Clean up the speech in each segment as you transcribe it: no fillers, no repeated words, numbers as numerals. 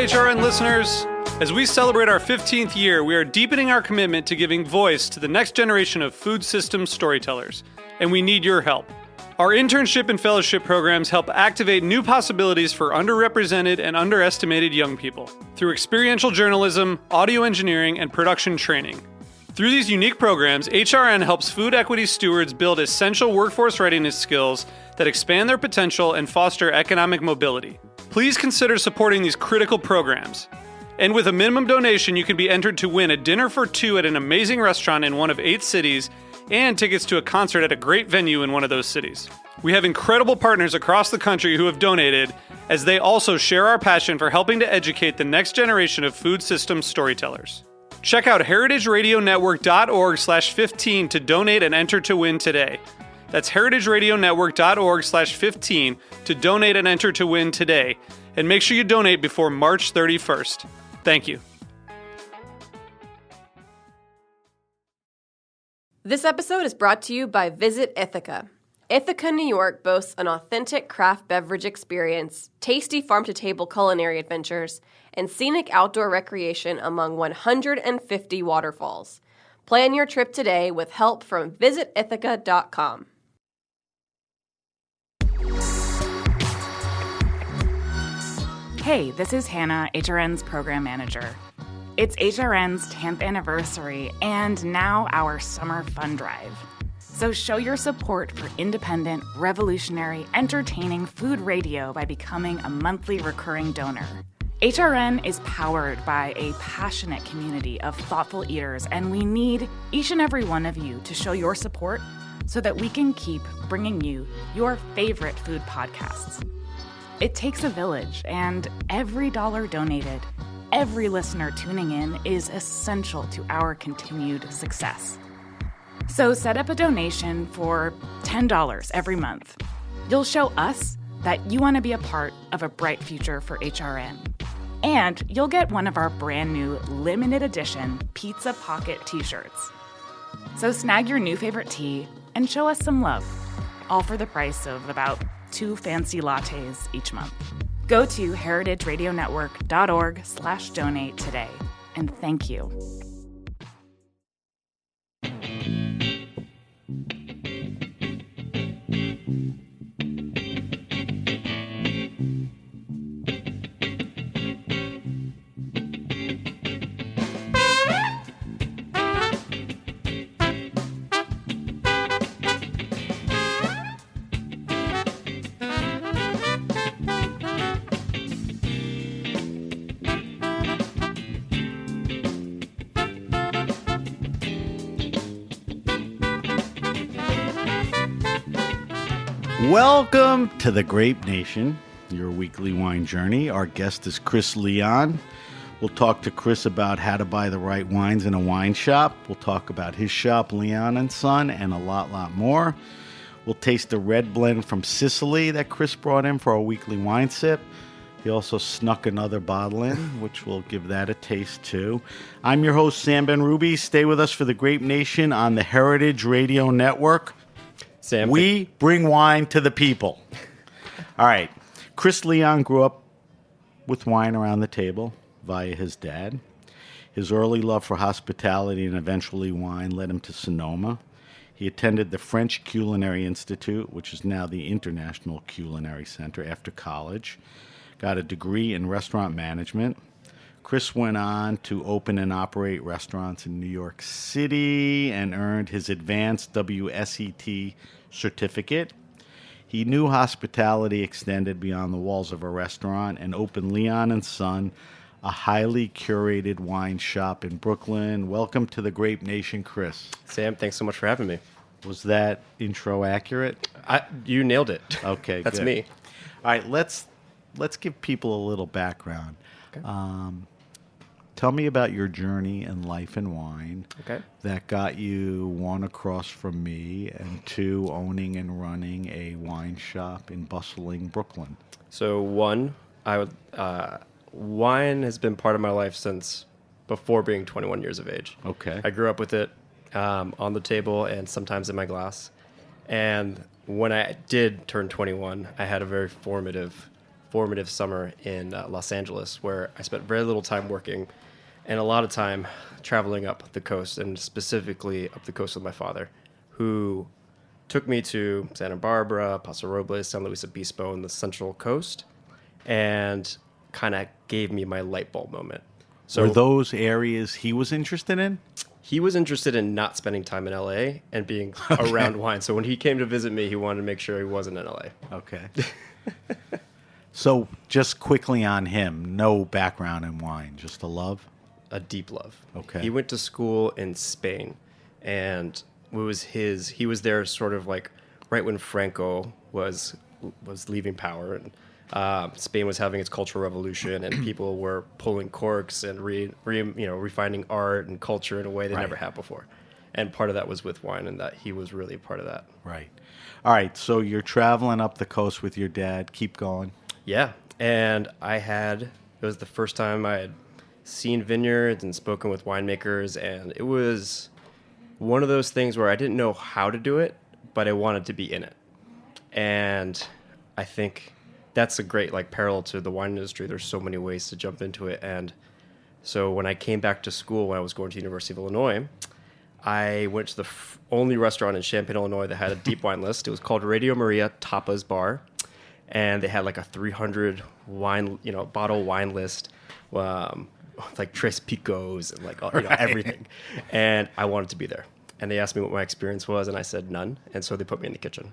HRN listeners. As we celebrate our 15th year, we are deepening our commitment to giving voice to the next generation of food systems storytellers, and we need your help. Our internship and fellowship programs help activate new possibilities for underrepresented and underestimated young people through experiential journalism, audio engineering, and production training. Through these unique programs, HRN helps food equity stewards build essential workforce readiness skills that expand their potential and foster economic mobility. Please consider supporting these critical programs. And with a minimum donation, you can be entered to win a dinner for two at an amazing restaurant in one of 8 cities and tickets to a concert at a great venue in one of those cities. We have incredible partners across the country who have donated, as they also share our passion for helping to educate the next generation of food systems storytellers. Check out heritageradionetwork.org/15 to donate and enter to win today. That's heritageradionetwork.org/15 to donate and enter to win today. And make sure you donate before March 31st. Thank you. This episode is brought to you by Visit Ithaca. Ithaca, New York boasts an authentic craft beverage experience, tasty farm-to-table culinary adventures, and scenic outdoor recreation among 150 waterfalls. Plan your trip today with help from visitithaca.com. Hey, this is Hannah, HRN's program manager. It's HRN's 10th anniversary and now our summer fun drive. So show your support for independent, revolutionary, entertaining food radio by becoming a monthly recurring donor. HRN is powered by a passionate community of thoughtful eaters, and we need each and every one of you to show your support so that we can keep bringing you your favorite food podcasts. It takes a village, and every dollar donated, every listener tuning in is essential to our continued success. So set up a donation for $10 every month. You'll show us that you want to be a part of a bright future for HRN. And you'll get one of our brand new limited edition Pizza Pocket t-shirts. So snag your new favorite tea and show us some love, all for the price of about 2 fancy lattes each month. Go to heritageradionetwork.org/donate today. And thank you. Welcome to the Grape Nation, your weekly wine journey. Our guest is Chris Leon. We'll talk to Chris about how to buy the right wines in a wine shop. We'll talk about his shop, Leon & Son, and a lot more. We'll taste the red blend from Sicily that Chris brought in for our weekly wine sip. He also snuck another bottle in, which we'll give that a taste too. I'm your host, Sam Ben-Ruby. Stay with us for the Grape Nation on the Heritage Radio Network. Sam, we bring wine to the people. All right. Chris Leon grew up with wine around the table via his dad. His early love for hospitality and eventually wine led him to Sonoma. He attended the French Culinary Institute, which is now the International Culinary Center, after college. Got a degree in restaurant management. Chris went on to open and operate restaurants in New York City and earned his Advanced WSET Certificate. He knew hospitality extended beyond the walls of a restaurant and opened Leon & Son, a highly curated wine shop in Brooklyn. Welcome to the Grape Nation, Chris. Sam, thanks so much for having me. Was that intro accurate? You nailed it. Okay, That's good. me. All right, let's give people a little background. Okay. Tell me about your journey in life and wine that got you, 1, across from me, and 2, owning and running a wine shop in bustling Brooklyn. So 1, wine has been part of my life since before being 21 years of age. Okay. I grew up with it on the table and sometimes in my glass. And when I did turn 21, I had a very formative formative summer in Los Angeles, where I spent very little time working and a lot of time traveling up the coast, and specifically up the coast with my father, who took me to Santa Barbara, Paso Robles, San Luis Obispo, and the Central Coast, and kind of gave me my light bulb moment. So Were those areas he was interested in? he was interested in not spending time in LA and being around wine. So when he came to visit me, he wanted to make sure he wasn't in LA. Okay. So just quickly on him, no background in wine, just a love? A deep love. Okay. He went to school in Spain, and he was there sort of like right when Franco was leaving power, and Spain was having its cultural revolution, and people were pulling corks and refining art and culture in a way they never had before. And part of that was with wine, and that he was really a part of that. Right. All right, so you're traveling up the coast with your dad. Keep going. Yeah, and it was the first time I had seen vineyards and spoken with winemakers, and it was one of those things where I didn't know how to do it, but I wanted to be in it. And I think that's a great parallel to the wine industry. There's so many ways to jump into it. And so when I came back to school, when I was going to the University of Illinois, I went to the only restaurant in Champaign, Illinois that had a deep wine list. It was called Radio Maria Tapas Bar. And they had a 300 wine, bottle wine list, Tres Picos and everything. And I wanted to be there. And they asked me what my experience was, and I said none. And so they put me in the kitchen.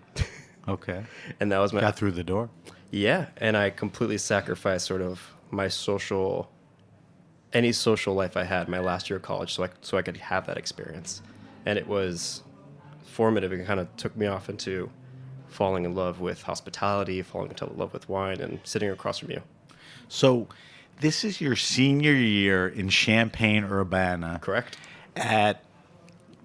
Okay. And that was Got through the door? Yeah. And I completely sacrificed sort of any social life I had my last year of college so I could have that experience. And it was formative. It kind of took me off into falling in love with hospitality, falling in love with wine, and sitting across from you. So this is your senior year in Champaign-Urbana. Correct. At,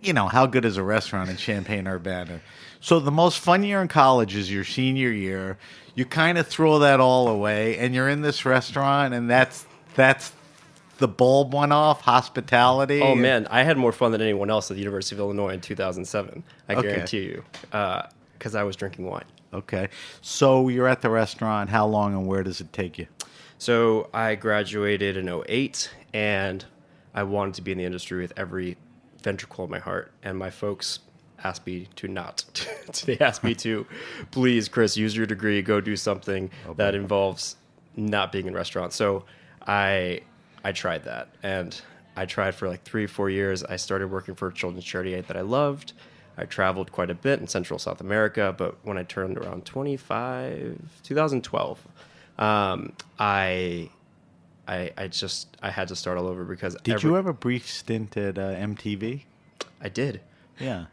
how good is a restaurant in Champaign-Urbana? So the most fun year in college is your senior year. You kind of throw that all away, and you're in this restaurant, and that's the bulb went off, hospitality. Oh, man, I had more fun than anyone else at the University of Illinois in 2007. I guarantee you, because I was drinking wine. Okay. So you're at the restaurant. How long and where does it take you? So I graduated in 2008, and I wanted to be in the industry with every ventricle of my heart. And my folks asked me to not. They asked me to, please, Chris, use your degree, go do something that involves not being in restaurants. So I tried that, and I tried for 3 or 4 years. I started working for a children's charity that I loved. I traveled quite a bit in Central South America, but when I turned around 2012, I had to start all over because. Did you have a brief stint at MTV? I did. Yeah.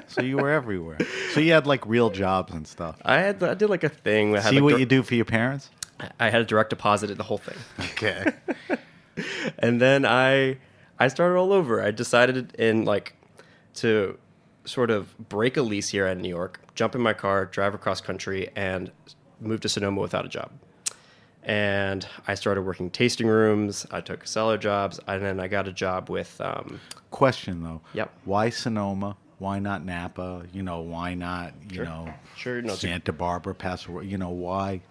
So you were everywhere. So you had real jobs and stuff. I did a thing. I had See what you do for your parents? I had a direct deposit at the whole thing. Okay. And then I started all over. I decided to sort of break a lease here in New York, jump in my car, drive across country, and move to Sonoma without a job. And I started working tasting rooms. I took cellar jobs, and then I got a job with. Question though. Yep. Why Sonoma? Why not Napa? Why not? Sure. No, Santa Barbara, Paso. Why?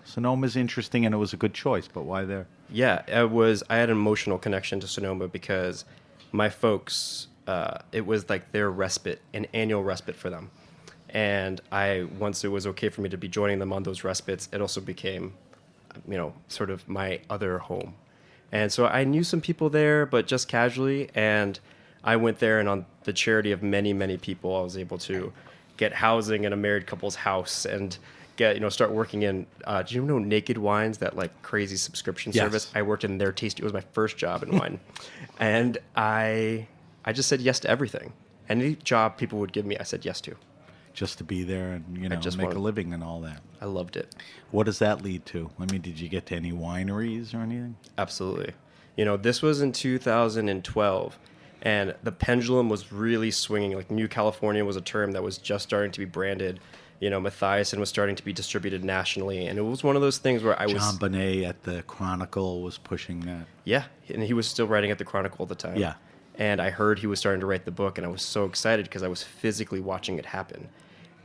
Sonoma's interesting, and it was a good choice, but why there? Yeah, I had an emotional connection to Sonoma because my folks, it was their respite, an annual respite for them. And once it was okay for me to be joining them on those respites, it also became, sort of my other home. And so I knew some people there, but just casually. And I went there, and on the charity of many, many people, I was able to get housing in a married couple's house and start working in, do you know Naked Wines, that crazy subscription service? I worked in their tasting. It was my first job in wine. And I just said yes to everything. Any job people would give me, I said yes to. Just to be there and, make a living and all that. I loved it. What does that lead to? Did you get to any wineries or anything? Absolutely. This was in 2012. And the pendulum was really swinging. New California was a term that was just starting to be branded. Mathiasen was starting to be distributed nationally. And it was one of those things where John Bonet at the Chronicle was pushing that. Yeah, and he was still writing at the Chronicle at the time. Yeah. And I heard he was starting to write the book, and I was so excited because I was physically watching it happen.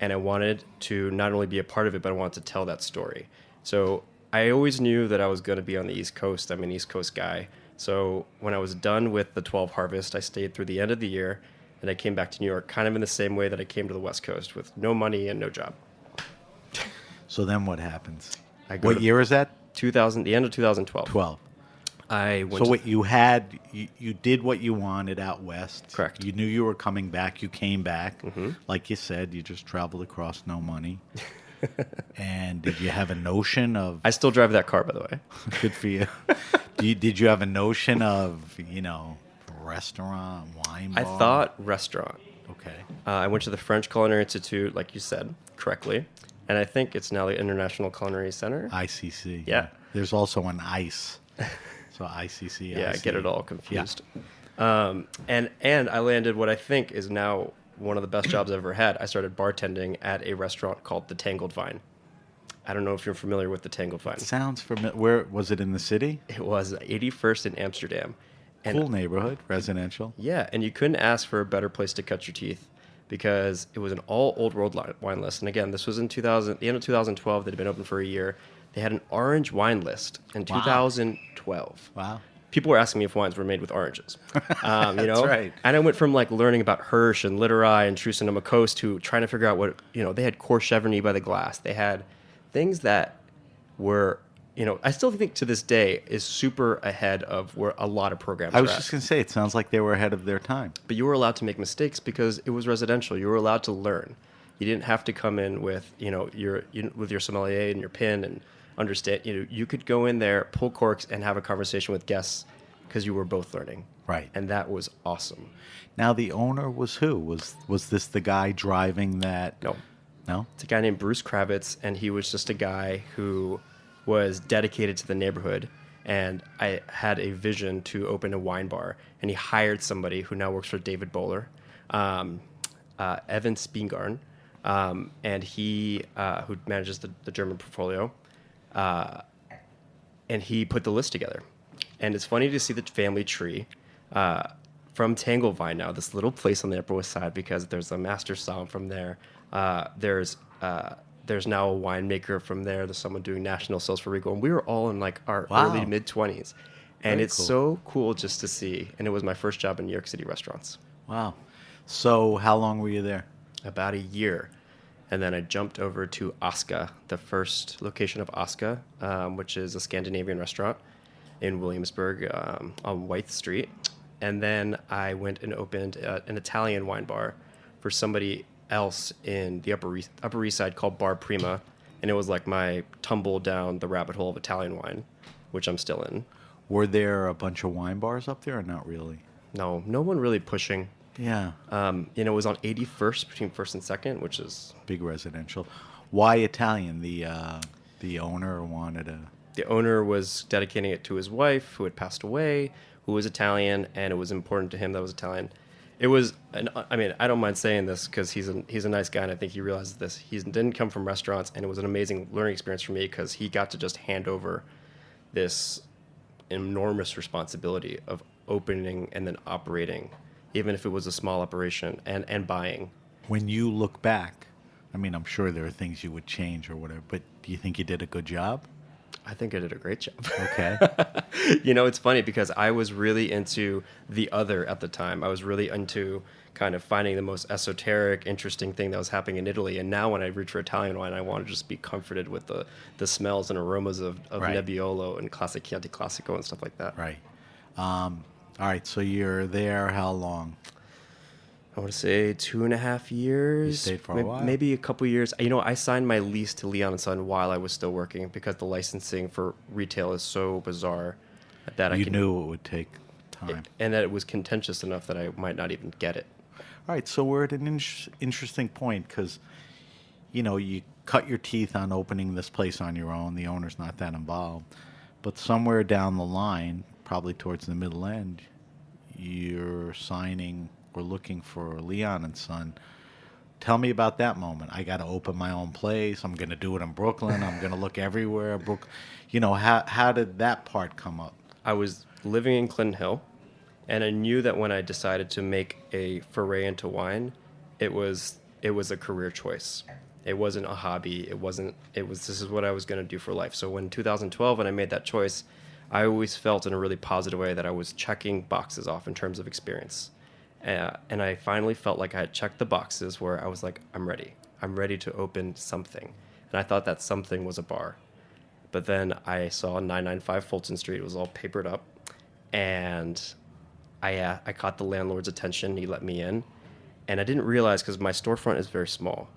And I wanted to not only be a part of it, but I wanted to tell that story. So I always knew that I was going to be on the East Coast. I'm an East Coast guy. So when I was done with the 12 harvest, I stayed through the end of the year, and I came back to New York kind of in the same way that I came to the West Coast, with no money and no job. So then what happens? What year is that? The end of 2012. 12. I went So to- what you did what you wanted out west. Correct. You knew you were coming back. You came back. Like you said, you just traveled across, no money. And did you have a notion of... I still drive that car, by the way. Good for you. Did you have a notion of, restaurant, wine bar? I thought restaurant. Okay. I went to the French Culinary Institute, like you said, correctly. And I think it's now the International Culinary Center. ICC. Yeah. There's also an ICE. So ICC. Yeah, I IC. get it all confused. And I landed what I think is now one of the best jobs I've ever had. I started bartending at a restaurant called The Tangled Vine. I don't know if you're familiar with The Tangled Vine. Sounds familiar. Where was it, in the city? It was 81st in Amsterdam. And Cool neighborhood, residential. yeah, and you couldn't ask for a better place to cut your teeth, because it was an all old world wine list. And again, this was in the end of 2012. They'd been open for a year. They had an orange wine list in 2012. Wow. People were asking me if wines were made with oranges. That's right. And I went from learning about Hirsch and Littorai and True Sonoma Coast to trying to figure out what, they had Courcheverny by the glass. They had things that were, I still think to this day is super ahead of where a lot of programs I was are just at. going to say, it sounds like they were ahead of their time. But you were allowed to make mistakes because it was residential. You were allowed to learn. You didn't have to come in with, with your sommelier and your pin and understand. You could go in there, pull corks, and have a conversation with guests because you were both learning. Right. And that was awesome. Now, the owner was who? Was this the guy driving that? No. No? It's a guy named Bruce Kravitz, and he was just a guy who was dedicated to the neighborhood. And I had a vision to open a wine bar, and he hired somebody who now works for David Bowler, Evan Spingarn, and he who manages the German portfolio, and he put the list together. And it's funny to see the family tree from Tanglevine now, this little place on the Upper West Side, because there's a master somm from there. There's now a winemaker from there. There's someone doing national sales for Rico. And we were all in our Wow. early mid-20s. And Very it's cool. so cool just to see. And it was my first job in New York City restaurants. Wow. So how long were you there? About a year. And then I jumped over to Aska, the first location of Aska, which is a Scandinavian restaurant in Williamsburg on White Street. And then I went and opened an Italian wine bar for somebody else in the Upper East Side called Bar Prima. And it was like my tumble down the rabbit hole of Italian wine, which I'm still in. Were there a bunch of wine bars up there or not really? No one really pushing. Yeah. It was on 81st between 1st and 2nd, which is... Big residential. Why Italian? The owner wanted a... The owner was dedicating it to his wife, who had passed away, who was Italian, and it was important to him that it was Italian. It was, I don't mind saying this because he's a nice guy, and I think he realizes this. He didn't come from restaurants, and it was an amazing learning experience for me because he got to just hand over this enormous responsibility of opening and then operating, even if it was a small operation, and buying. When you look back, I'm sure there are things you would change or whatever, but do you think you did a good job? I think I did a great job. Okay. It's funny because I was really into the other at the time. I was really into kind of finding the most esoteric, interesting thing that was happening in Italy. And now when I reach for Italian wine, I want to just be comforted with the smells and aromas of Right. Nebbiolo and Classic Chianti Classico and stuff like that. Right. All right, so you're there how long? I want to say 2.5 years. You stayed for a while. Maybe a couple years. I signed my lease to Leon & Son while I was still working because the licensing for retail is so bizarre that You knew it would take time. and that it was contentious enough that I might not even get it. All right, so we're at an interesting point because, you cut your teeth on opening this place on your own. The owner's not that involved. But somewhere down the line, probably towards the middle end, you're signing or looking for Leon & Son. Tell me about that moment. I got to open my own place. I'm going to do it in Brooklyn. I'm going to look everywhere. How did that part come up? I was living in Clinton Hill, and I knew that when I decided to make a foray into wine, it was a career choice. It wasn't a hobby. It was, this is what I was going to do for life. So when 2012, when I made that choice, I always felt in a really positive way that I was checking boxes off in terms of experience. And I finally felt like I had checked the boxes where I was like, I'm ready. I'm ready to open something. And I thought that something was a bar. But then I saw 995 Fulton Street. It was all papered up. And I caught the landlord's attention. He let me in. And I didn't realize, because my storefront is very small,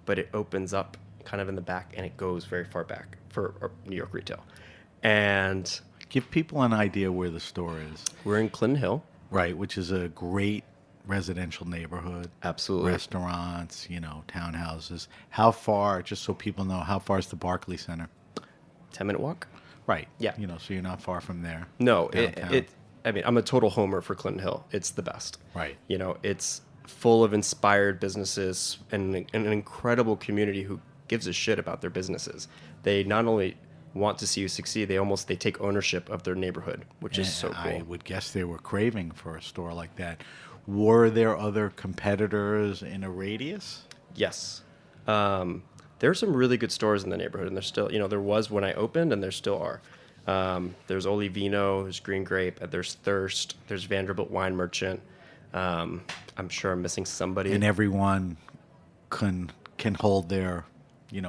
but it opens up kind of in the back and it goes very far back for New York retail. And Give people an idea where the store is. we're in Clinton Hill. Right, which is a great residential neighborhood. Absolutely. Restaurants, townhouses. How far, just so people know, how far is the Barclay Center? 10-minute walk? Right. Yeah. So you're not far from there. No, downtown. I mean, I'm a total homer for Clinton Hill. It's the best. Right. It's full of inspired businesses and an incredible community who gives a shit about their businesses. They not only want to see you succeed, they take ownership of their neighborhood, which is so cool. I would guess they were craving for a store like that. Were there other competitors in a radius? Yes. There are some really good stores in the neighborhood, and there's still, there was when I opened, and there still are. There's Olivino, there's Green Grape, there's Thirst, there's Vanderbilt Wine Merchant. I'm sure I'm missing somebody. And everyone can hold their,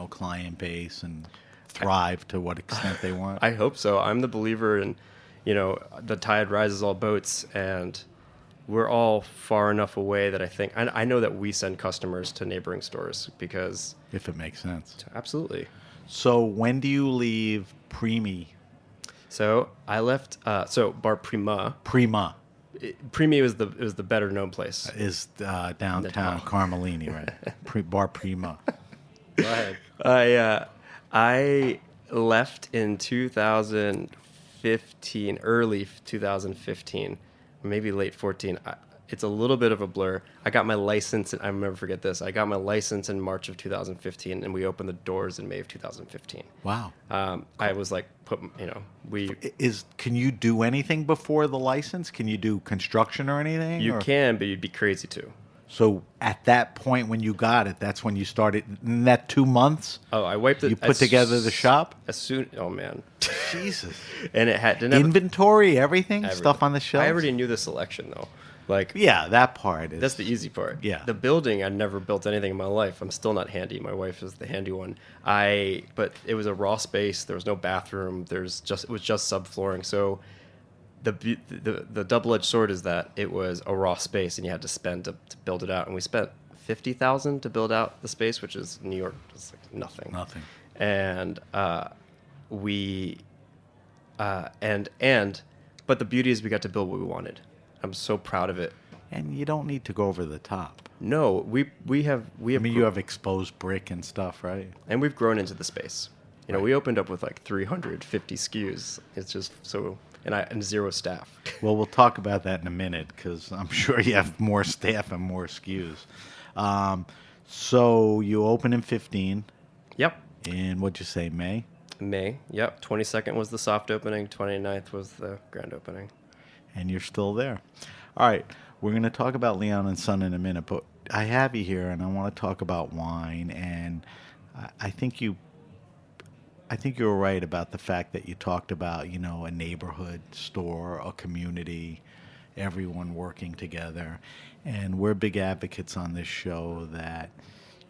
client base and thrive to what extent they want. I hope so. I'm the believer in, the tide rises all boats, and we're all far enough away that I know that we send customers to neighboring stores because... If it makes sense. Absolutely. So when do you leave Primi? So I left, Bar Prima. Prima Primi was the better known place. is downtown Carmelini, right? Bar Prima. Go ahead. I left in 2015, early 2015, maybe late 14. It's a little bit of a blur. I got my license, and I will never forget this. I got my license in March of 2015, and we opened the doors in May of 2015. Wow. I was like, Can you do anything before the license? Can you do construction or anything? You can, but you'd be crazy to. So at that point when you got it, that's when you started. In that 2 months? Oh, I wiped it. You put together the shop? Oh, man. Jesus. And it didn't have Inventory, everything? Stuff on the shelf? I already knew the selection, though. Yeah, that part is... That's the easy part. Yeah. The building, I never built anything in my life. I'm still not handy. My wife is the handy one. But it was a raw space. There was no bathroom. It was just subflooring. So the double-edged sword is that it was a raw space, and you had to spend to build it out. And we spent $50,000 to build out the space, which is New York. It's like nothing. Nothing. And but the beauty is we got to build what we wanted. I'm so proud of it. And you don't need to go over the top. No, we have. I mean, you have exposed brick and stuff, right? And we've grown into the space. We opened up with like 350 SKUs. It's just so, and zero staff. Well, we'll talk about that in a minute because I'm sure you have more staff and more SKUs. So you opened in 15. Yep. In what'd you say, May? May. Yep. 22nd was the soft opening. 29th was the grand opening. And you're still there. All right, we're going to talk about Leon and Son in a minute, but I have you here, and I want to talk about wine. And I think you were right about the fact that you talked about, a neighborhood store, a community, everyone working together. And we're big advocates on this show that,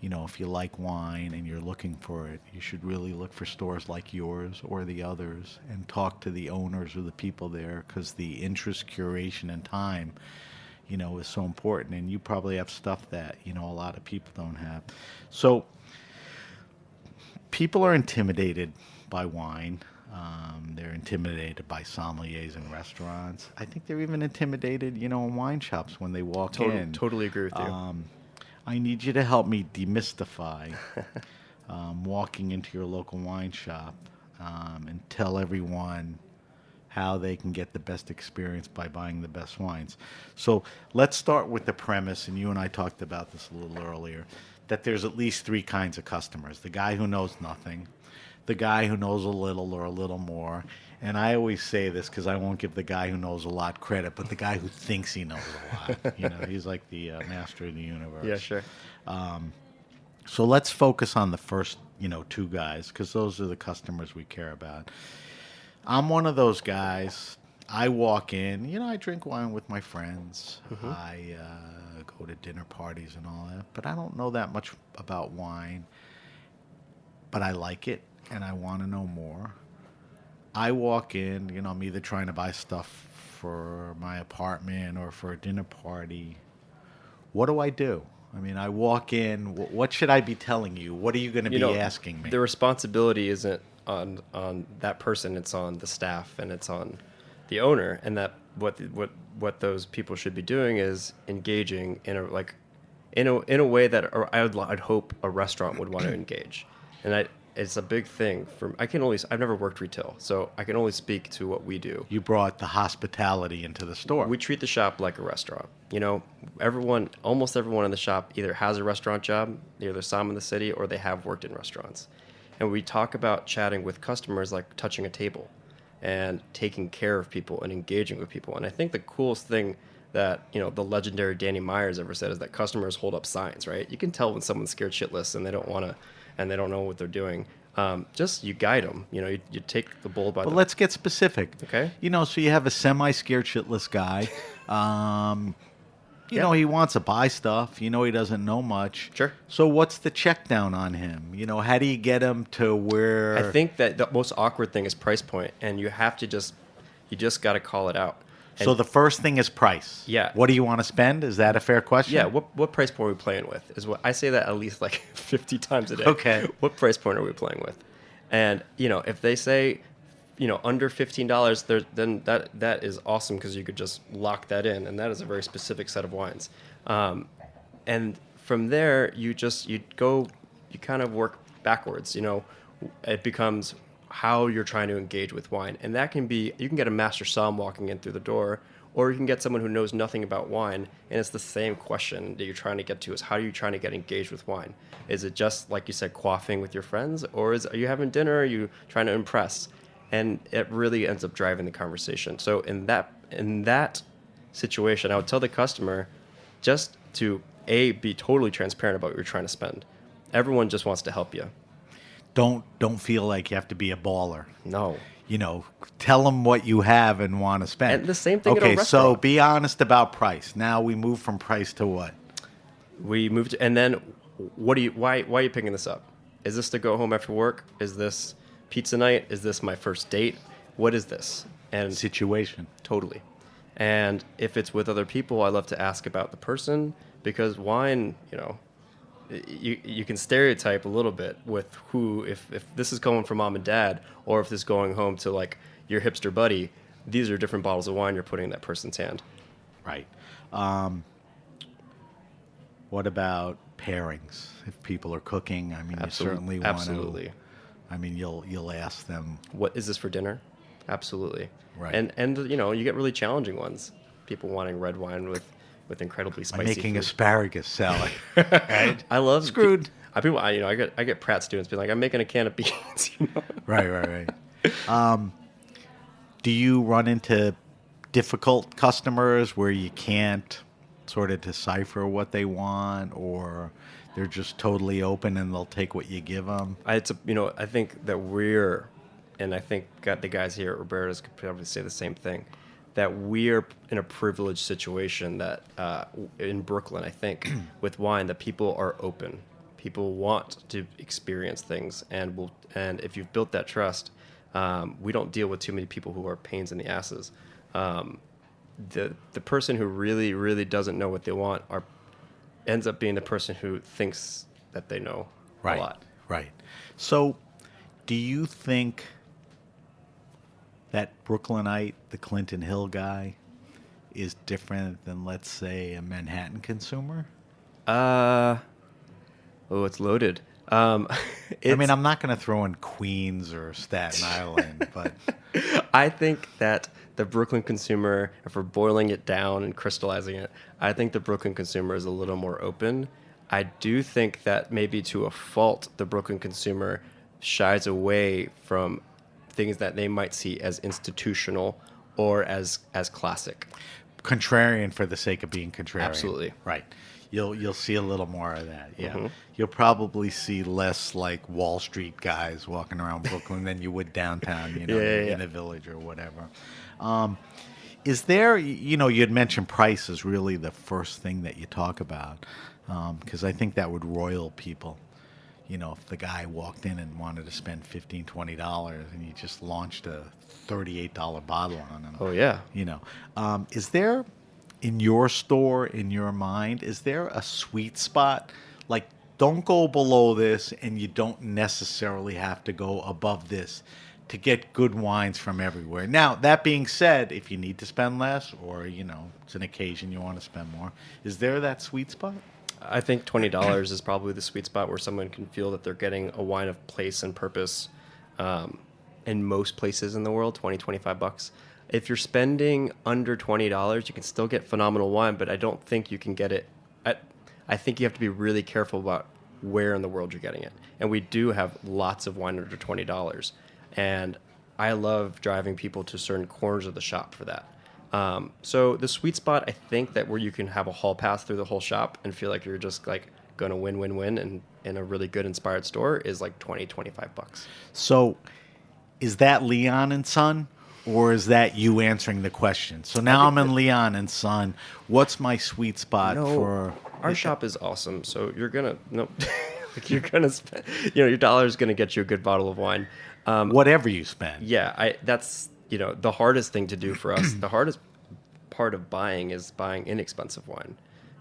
if you like wine and you're looking for it, you should really look for stores like yours or the others and talk to the owners or the people there because the interest, curation, and time, is so important. And you probably have stuff that, a lot of people don't have. So people are intimidated by wine. They're intimidated by sommeliers in restaurants. I think they're even intimidated, in wine shops when they walk in. Totally agree with you. I need you to help me demystify walking into your local wine shop and tell everyone how they can get the best experience by buying the best wines. So let's start with the premise, and you and I talked about this a little earlier, that there's at least three kinds of customers. The guy who knows nothing, the guy who knows a little or a little more, and I always say this because I won't give the guy who knows a lot credit, but the guy who thinks he knows a lot. He's like the master of the universe. Yeah, sure. So let's focus on the first, two guys, because those are the customers we care about. I'm one of those guys. I walk in, I drink wine with my friends. I go to dinner parties and all that, but I don't know that much about wine. But I like it, and I want to know more. I walk in, I'm either trying to buy stuff for my apartment or for a dinner party. What do I do? I mean, I walk in. What should I be telling you? What are you going to be asking me? The responsibility isn't on that person; it's on the staff and it's on the owner. And that what those people should be doing is engaging in a way that I'd hope a restaurant would want to engage. And it's a big thing I've never worked retail, so I can only speak to what we do. You brought the hospitality into the store. We treat the shop like a restaurant. Almost everyone in the shop either has a restaurant job, either some in the city, or they have worked in restaurants. And we talk about chatting with customers like touching a table and taking care of people and engaging with people. And I think the coolest thing that, the legendary Danny Myers ever said is that customers hold up signs, right? You can tell when someone's scared shitless and they don't want to, and they don't know what they're doing. Just you guide them. You take the bull by the... But let's get specific. Okay. So you have a semi-scared shitless guy. He wants to buy stuff. He doesn't know much. Sure. So what's the check down on him? How do you get him to where... I think that the most awkward thing is price point, and you have to you just got to call it out. And so the first thing is price. Yeah. What do you want to spend? Is that a fair question? Yeah. What price point are we playing with? Is what I say that at least like 50 times a day. Okay. What price point are we playing with? And if they say, under $15, then that is awesome because you could just lock that in, and that is a very specific set of wines. And from there, you kind of work backwards. It becomes how you're trying to engage with wine. And that can be, you can get a master somm walking in through the door, or you can get someone who knows nothing about wine, and it's the same question that you're trying to get to is how are you trying to get engaged with wine? Is it just, like you said, quaffing with your friends, or are you having dinner? Are you trying to impress? And it really ends up driving the conversation. So in that situation, I would tell the customer just to, be totally transparent about what you're trying to spend. Everyone just wants to help you. Don't feel like you have to be a baller. No. Tell them what you have and want to spend. And the same thing at a Okay, so restaurant. be honest about price. Now we move from price to what? We moved, and then why are you picking this up? Is this to go home after work? Is this pizza night? Is this my first date? What is this? And Situation. totally. And if it's with other people, I love to ask about the person because wine, you can stereotype a little bit with who, if this is going from mom and dad, or if this is going home to like your hipster buddy, these are different bottles of wine you're putting in that person's hand. Right. What about pairings? If people are cooking, I mean, you certainly want to. Absolutely. I mean, you'll ask them. What is this for dinner? Absolutely. Right. And you get really challenging ones. People wanting red wine with incredibly spicy I'm making food. asparagus salad. Right? I love Screwed. I get Pratt students being like, I'm making a can of beans. Right. Do you run into difficult customers where you can't sort of decipher what they want, or they're just totally open and they'll take what you give them? I think that and I think the guys here at Roberta's could probably say the same thing, that we're in a privileged situation that in Brooklyn, I think, with wine, that people are open. People want to experience things, and if you've built that trust, we don't deal with too many people who are pains in the asses. The person who really, really doesn't know what they want ends up being the person who thinks that they know a lot. Right. So, do you think that Brooklynite, the Clinton Hill guy, is different than, let's say, a Manhattan consumer? It's loaded. I mean, I'm not going to throw in Queens or Staten Island, but I think that the Brooklyn consumer, if we're boiling it down and crystallizing it, I think the Brooklyn consumer is a little more open. I do think that maybe to a fault, the Brooklyn consumer shies away from things that they might see as institutional or as classic. contrarian for the sake of being contrarian. Absolutely. Right. You'll see a little more of that. Yeah. Mm-hmm. You'll probably see less like Wall Street guys walking around Brooklyn than you would downtown, in the village or whatever. Is there, you had mentioned price is really the first thing that you talk about, because I think that would roil people. If the guy walked in and wanted to spend $15, $20 and you just launched a $38 bottle on him. Oh, yeah. Is there, in your store, in your mind, is there a sweet spot? Like, don't go below this and you don't necessarily have to go above this to get good wines from everywhere. Now, that being said, if you need to spend less or, it's an occasion you want to spend more, is there that sweet spot? I think $20 is probably the sweet spot where someone can feel that they're getting a wine of place and purpose. In most places in the world, $20-$25. If you're spending under $20, you can still get phenomenal wine, but I don't think you can get it. I think you have to be really careful about where in the world you're getting it. And we do have lots of wine under $20. And I love driving people to certain corners of the shop for that. So the sweet spot, I think that where you can have a hall pass through the whole shop and feel like you're just like going to win and in a really good inspired store is like $20-$25. So is that Leon and Son, or is that you answering the question? So now I'm in Leon and Son. What's my sweet spot for? Our shop is awesome. So you're gonna you're gonna spend, your dollar is gonna get you a good bottle of wine. Whatever you spend. Yeah, that's the hardest thing to do for us. The hardest part of buying is buying inexpensive wine,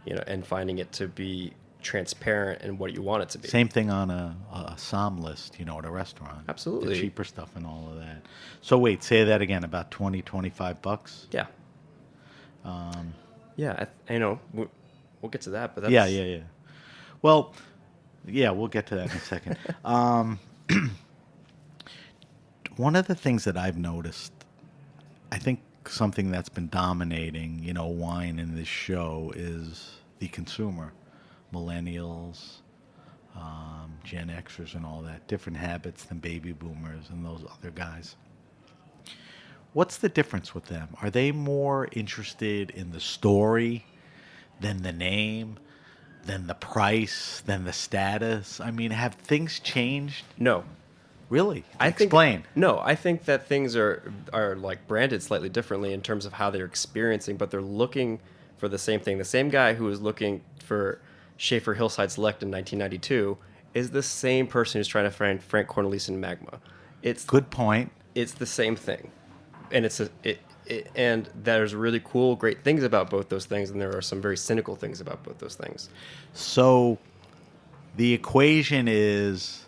and finding it to be transparent and what you want it to be. Same thing on a SOM list, at a restaurant. Absolutely. The cheaper stuff and all of that. So wait, say that again, about $20-$25? Yeah. Yeah, I know. We'll get to that, but that's... Yeah. Well, yeah, we'll get to that in a second. One of the things that I've noticed, I think something that's been dominating, wine in this show is the consumer. Millennials, Gen Xers and all that, different habits than baby boomers and those other guys. What's the difference with them? Are they more interested in the story than the name, than the price, than the status? I mean, have things changed? No. Really? Explain. No, I think that things are like branded slightly differently in terms of how they're experiencing, but they're looking for the same thing. The same guy who was looking for Schaefer Hillside Select in 1992 is the same person who's trying to find Frank Cornelissen Magma. It's good point. It's the same thing, and and there's really cool, great things about both those things, and there are some very cynical things about both those things. So, the equation is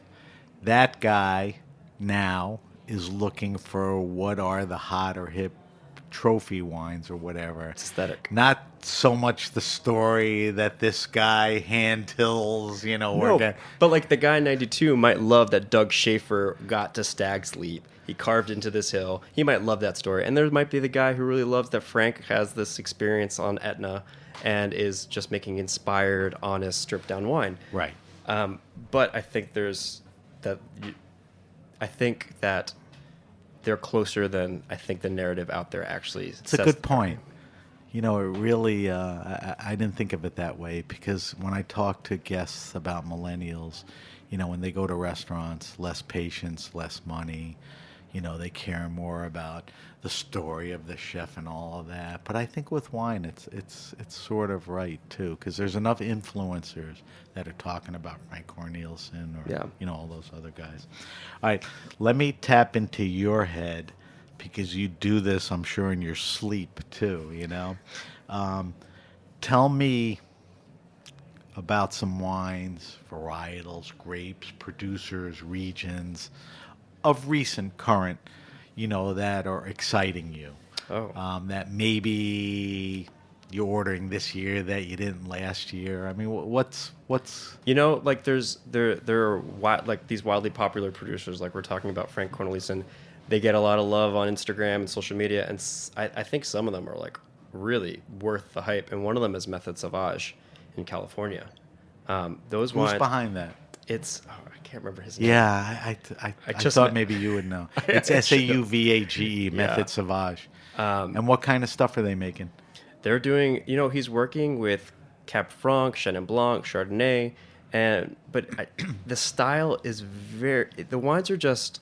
that guy now is looking for what are the hot or hip trophy wines or whatever. It's aesthetic. Not so much the story that this guy hand tills, but like the guy in 92 might love that Doug Schaefer got to Stag's Leap. He carved into this hill. He might love that story. And there might be the guy who really loves that Frank has this experience on Etna and is just making inspired, honest, stripped down wine. Right. But I think I think that they're closer than I think the narrative out there actually says. It's a good point. It really, I didn't think of it that way, because when I talk to guests about millennials, when they go to restaurants, less patience, less money, they care more about the story of the chef and all of that. But I think with wine, it's sort of right too, because there's enough influencers that are talking about Frank Cornelissen or all those other guys. All right, let me tap into your head, because you do this, I'm sure, in your sleep too. Tell me about some wines, varietals, grapes, producers, regions of recent current, that are exciting you. That maybe you're ordering this year that you didn't last year. I mean, what's like there are like these wildly popular producers, like we're talking about Frank Cornelissen. They get a lot of love on Instagram and social media, and I think some of them are like really worth the hype. And one of them is Method Sauvage in California. Those wines. Who's behind that? It's I can't remember his name. Yeah, I just thought maybe you would know. It's Sauvage, Method Sauvage. And what kind of stuff are they making? they're doing, he's working with Cab Franc, Chenin Blanc, Chardonnay, the style is the wines are just,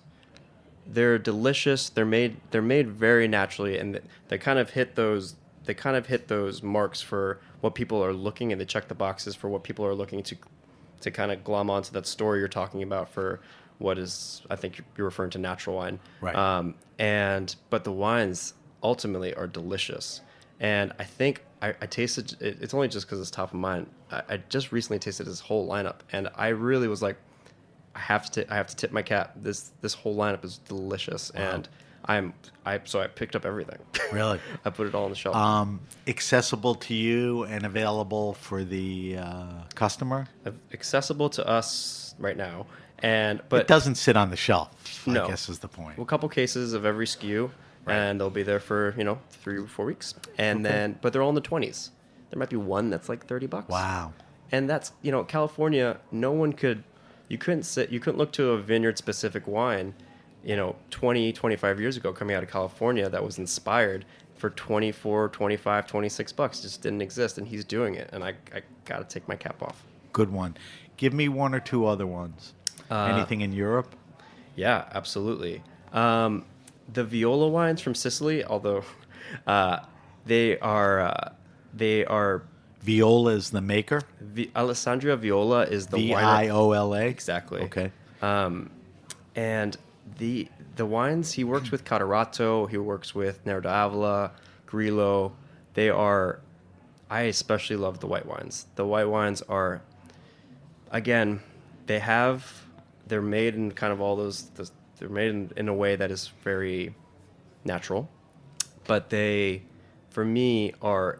they're delicious. They're made very naturally, and they kind of hit those marks for what people are looking, and they check the boxes for what people are looking to kind of glom onto that story you're talking about for what is, I think you're referring to, natural wine. Right. But the wines ultimately are delicious. And I think I tasted, it's only just because it's top of mind. I just recently tasted this whole lineup, and I really was like, I have to tip my cap. This whole lineup is delicious. Wow. And so I picked up everything. Really? I put it all on the shelf. Accessible to you and available for the customer? Accessible to us right now. But it doesn't sit on the shelf, no. I guess is the point. Well, a couple cases of every SKU, right. And they'll be there for 3 or 4 weeks, and but they're all in the 20s. There might be one that's like $30. Wow. And that's California. You couldn't look to a vineyard specific wine, 20, 25 years ago coming out of California that was inspired for 24, 25, $26. It just didn't exist, and he's doing it, and I got to take my cap off. Good one. Give me one or two other ones. Anything in Europe? Yeah, absolutely. The Viola wines from Sicily, although they are Viola is the maker? Alessandria Viola is the Viola? Exactly. Okay. And the wines, he works with Catarato, he works with Nero d'Avola, Grillo. I especially love the white wines. The white wines are, again, they're made in kind of all they're made in a way that is very natural, but they, for me, are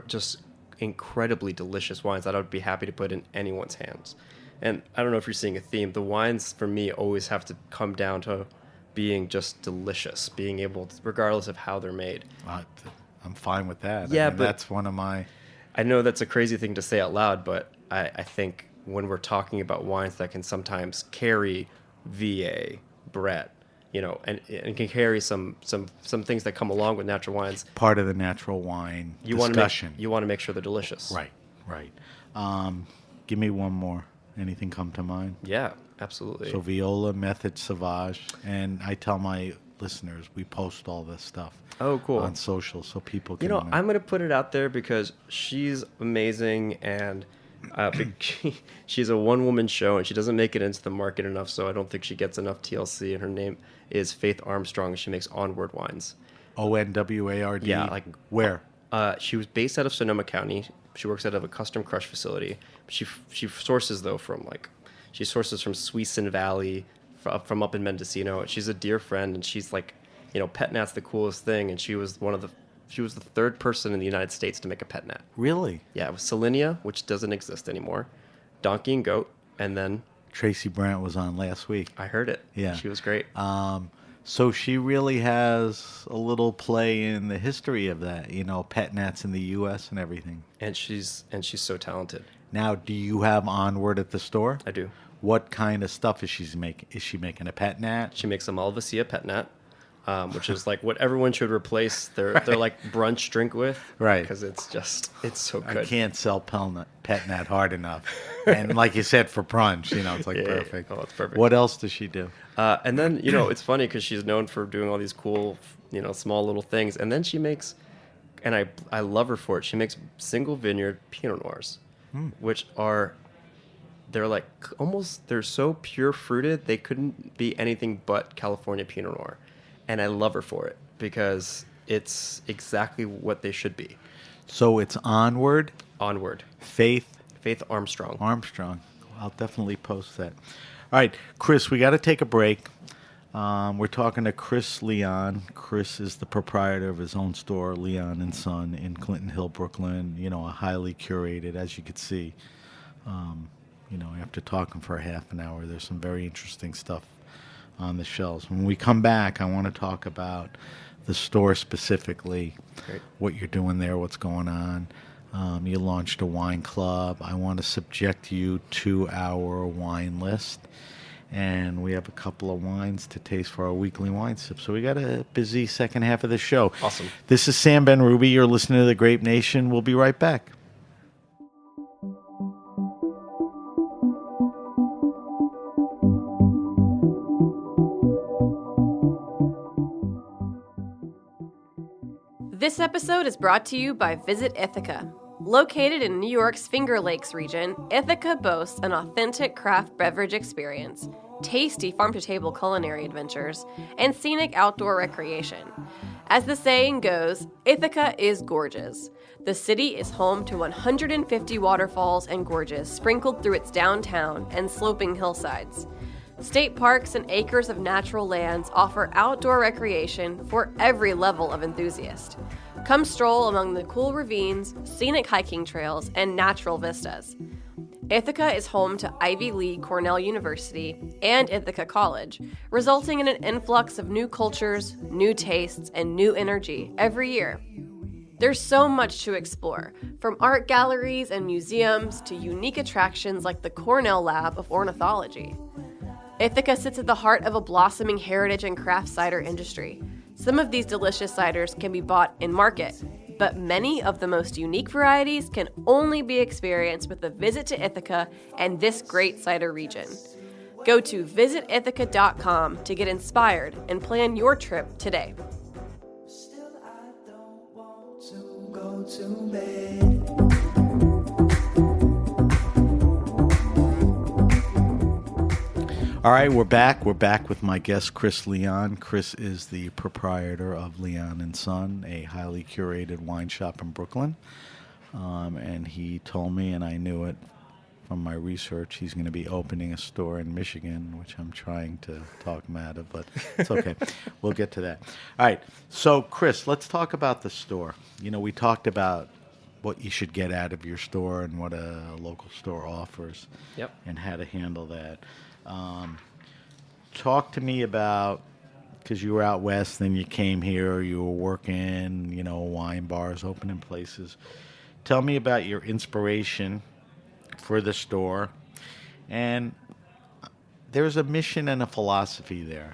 just incredibly delicious wines that I would be happy to put in anyone's hands. And I don't know if you're seeing a theme. The wines, for me, always have to come down to being just delicious, being able to, regardless of how they're made. I'm fine with that. Yeah, but that's one of my... I know that's a crazy thing to say out loud, but I think when we're talking about wines that can sometimes carry VA, Brett, and can carry some things that come along with natural wines. Part of the natural wine discussion. You want to make sure they're delicious. Right. Give me one more. Anything come to mind? Yeah, absolutely. So Viola, Method Sauvage, and I tell my listeners we post all this stuff. Oh, cool. On social, so people can. I'm going to put it out there because she's amazing, and she's a one-woman show, and she doesn't make it into the market enough, so I don't think she gets enough TLC. And her name is Faith Armstrong, and she makes Onward wines. ONWARD. Yeah, like where? She was based out of Sonoma County. She works out of a custom crush facility. She sources though from from Suisun Valley, from up in Mendocino. She's a dear friend, and she's like, pet nat's the coolest thing, and she was the third person in the United States to make a pet nat. Really? Yeah, it was Salinia, which doesn't exist anymore, Donkey and Goat, and then Tracy Brandt was on last week. I heard it. Yeah, she was great. So she really has a little play in the history of that, pet nats in the U.S. and everything. And she's so talented. Now, do you have Onward at the store? I do. What kind of stuff is she making? Is she making a pet nat? She makes a Malvasia pet nat, which is like what everyone should replace their like brunch drink with. Right. Because it's so good. I can't sell pet nat hard enough. And like you said, for brunch, it's like perfect. Oh, it's perfect. What else does she do? And then, it's funny because she's known for doing all these cool, small little things. And then she makes, and I love her for it, she makes single vineyard Pinot Noirs, which are, they're so pure fruited, they couldn't be anything but California Pinot Noir. And I love her for it because it's exactly what they should be. So it's Onward. Faith Armstrong. I'll definitely post that. All right, Chris, we got to take a break. We're talking to Chris Leon. Chris is the proprietor of his own store, Leon and Son, in Clinton Hill, Brooklyn. A highly curated, as you could see. After talking for a half an hour, there's some very interesting stuff on the shelves. When we come back, I want to talk about the store specifically, Great. What you're doing there, what's going on. You launched a wine club. I want to subject you to our wine list. and we have a couple of wines to taste for our weekly wine sip. So we got a busy second half of the show. Awesome. This is Sam Ben-Ruby. You're listening to The Grape Nation. We'll be right back. This episode is brought to you by Visit Ithaca. Located in New York's Finger Lakes region, Ithaca boasts an authentic craft beverage experience, tasty farm-to-table culinary adventures, and scenic outdoor recreation. As the saying goes, Ithaca is gorgeous. The city is home to 150 waterfalls and gorges sprinkled through its downtown and sloping hillsides. State parks and acres of natural lands offer outdoor recreation for every level of enthusiast. Come stroll among the cool ravines, scenic hiking trails, and natural vistas. Ithaca is home to Ivy League Cornell University and Ithaca College, resulting in an influx of new cultures, new tastes, and new energy every year. There's so much to explore, from art galleries and museums to unique attractions like the Cornell Lab of Ornithology. Ithaca sits at the heart of a blossoming heritage and craft cider industry. Some of these delicious ciders can be bought in market, but many of the most unique varieties can only be experienced with a visit to Ithaca and this great cider region. Go to visitithaca.com to get inspired and plan your trip today. Still, I don't want to go to bed. All right, we're back. We're back with my guest, Chris Leon. Chris is the proprietor of Leon & Son, a highly curated wine shop in Brooklyn. And he told me, and I knew it from my research, he's going to be opening a store in Michigan, which I'm trying to talk him out of, but it's okay. We'll get to that. All right, so Chris, let's talk about the store. You know, we talked about what you should get out of your store and what a local store offers. Yep. And how to handle that. Talk to me about, because you were out west, then you came here, you were working, you know, wine bars, opening places. Tell me about your inspiration for the store. And there's a mission and a philosophy there.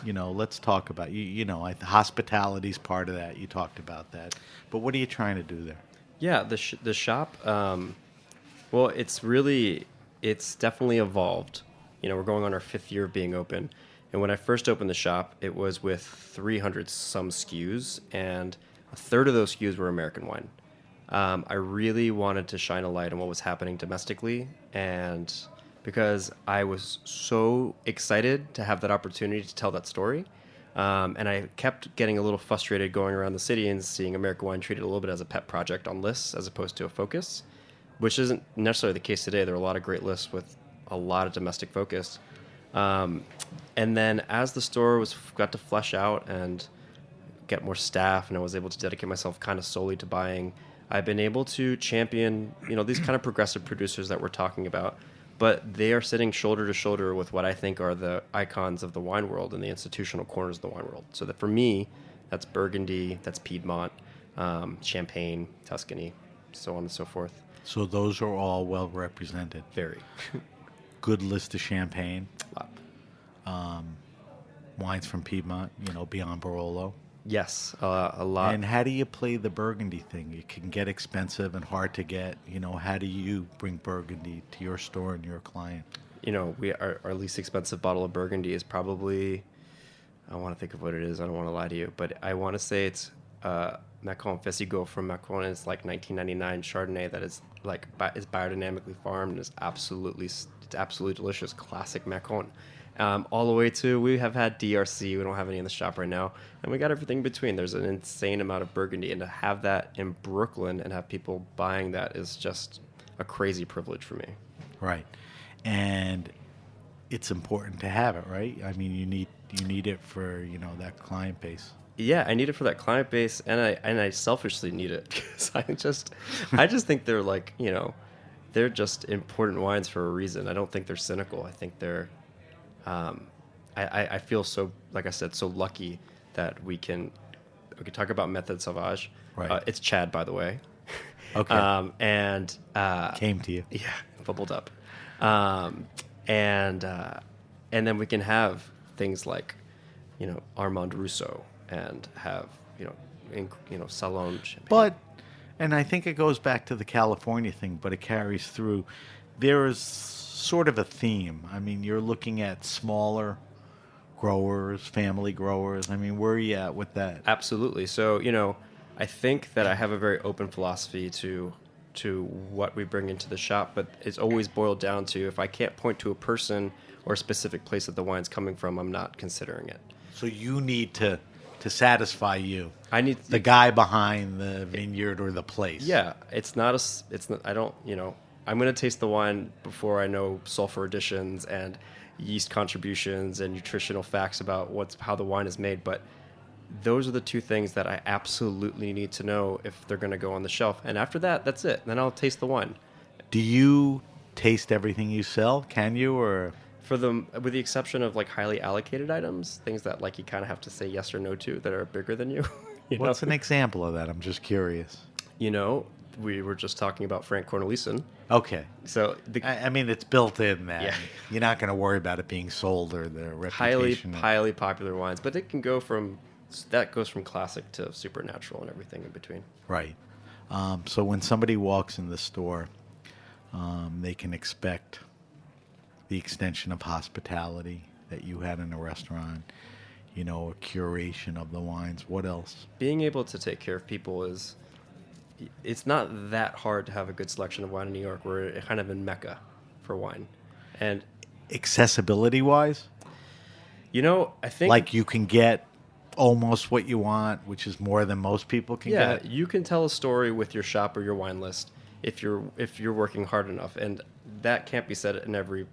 You know, let's talk about, you know, hospitality's part of that. You talked about that. But what are you trying to do there? Yeah, the shop, well, it's definitely evolved. You know, we're going on our 5th year of being open. And when I first opened the shop, it was with 300 some SKUs, and a third of those SKUs were American wine. I really wanted to shine a light on what was happening domestically, and because I was so excited to have that opportunity to tell that story. And I kept getting a little frustrated going around the city and seeing American wine treated a little bit as a pet project on lists as opposed to a focus, which isn't necessarily the case today. There are a lot of great lists with a lot of domestic focus. And then as the store got to flesh out and get more staff, and I was able to dedicate myself kind of solely to buying, I've been able to champion, you know, these kind of progressive producers that we're talking about, but they are sitting shoulder to shoulder with what I think are the icons of the wine world and the institutional corners of the wine world. So that for me, that's Burgundy, that's Piedmont, Champagne, Tuscany, so on and so forth. So those are all well represented. Very. Good list of champagne. A lot. Wines from Piedmont, you know, beyond Barolo. Yes, a lot. And how do you play the Burgundy thing? It can get expensive and hard to get. You know, how do you bring Burgundy to your store and your client? You know, our least expensive bottle of Burgundy is probably, I want to think of what it is. I don't want to lie to you, but I want to say it's Macon Fessigo from Macon. It's like 1999 Chardonnay that is like is biodynamically farmed and is absolutely delicious, classic Macon. All the way to, we have had DRC, we don't have any in the shop right now, and we got everything in between. There's an insane amount of Burgundy, and to have that in Brooklyn and have people buying that is just a crazy privilege for me. Right. And it's important to have it, right? I mean, you need it for, you know, that client base. Yeah, I need it for that client base, and I selfishly need it because I just think they're like, you know, they're just important wines for a reason. I don't think they're cynical. I think they're I feel so, like I said, so lucky that we can talk about Method Sauvage. Right. It's Chad, by the way. Okay. And came to you. yeah, bubbled up. And and then we can have things like, Armand Rousseau, and have, Salon champagne. But, and I think it goes back to the California thing, but it carries through. There is sort of a theme. I mean, you're looking at smaller growers, family growers. I mean, where are you at with that? Absolutely. So, I think that I have a very open philosophy to what we bring into the shop, but it's always boiled down to, if I can't point to a person or a specific place that the wine's coming from, I'm not considering it. So you need to satisfy you. I need The guy behind the vineyard or the place. Yeah, it's not. I don't. I'm going to taste the wine before I know sulfur additions and yeast contributions and nutritional facts about how the wine is made. But those are the two things that I absolutely need to know if they're going to go on the shelf. And after that, that's it. Then I'll taste the wine. Do you taste everything you sell? Can you, or? With the exception of like highly allocated items, things that like you kind of have to say yes or no to that are bigger than you. What's an example of that? I'm just curious. We were just talking about Frank Cornelissen. Okay. So I mean, it's built in that. Yeah. You're not going to worry about it being sold or the reputation. highly popular wines, but it can go from classic to supernatural and everything in between. Right. So when somebody walks in the store, they can expect the extension of hospitality that you had in a restaurant, a curation of the wines. What else? Being able to take care of people it's not that hard to have a good selection of wine in New York. We're kind of in Mecca for wine. And accessibility-wise? I think... Like you can get almost what you want, which is more than most people can get? Yeah, you can tell a story with your shop or your wine list if you're working hard enough. And that can't be said in every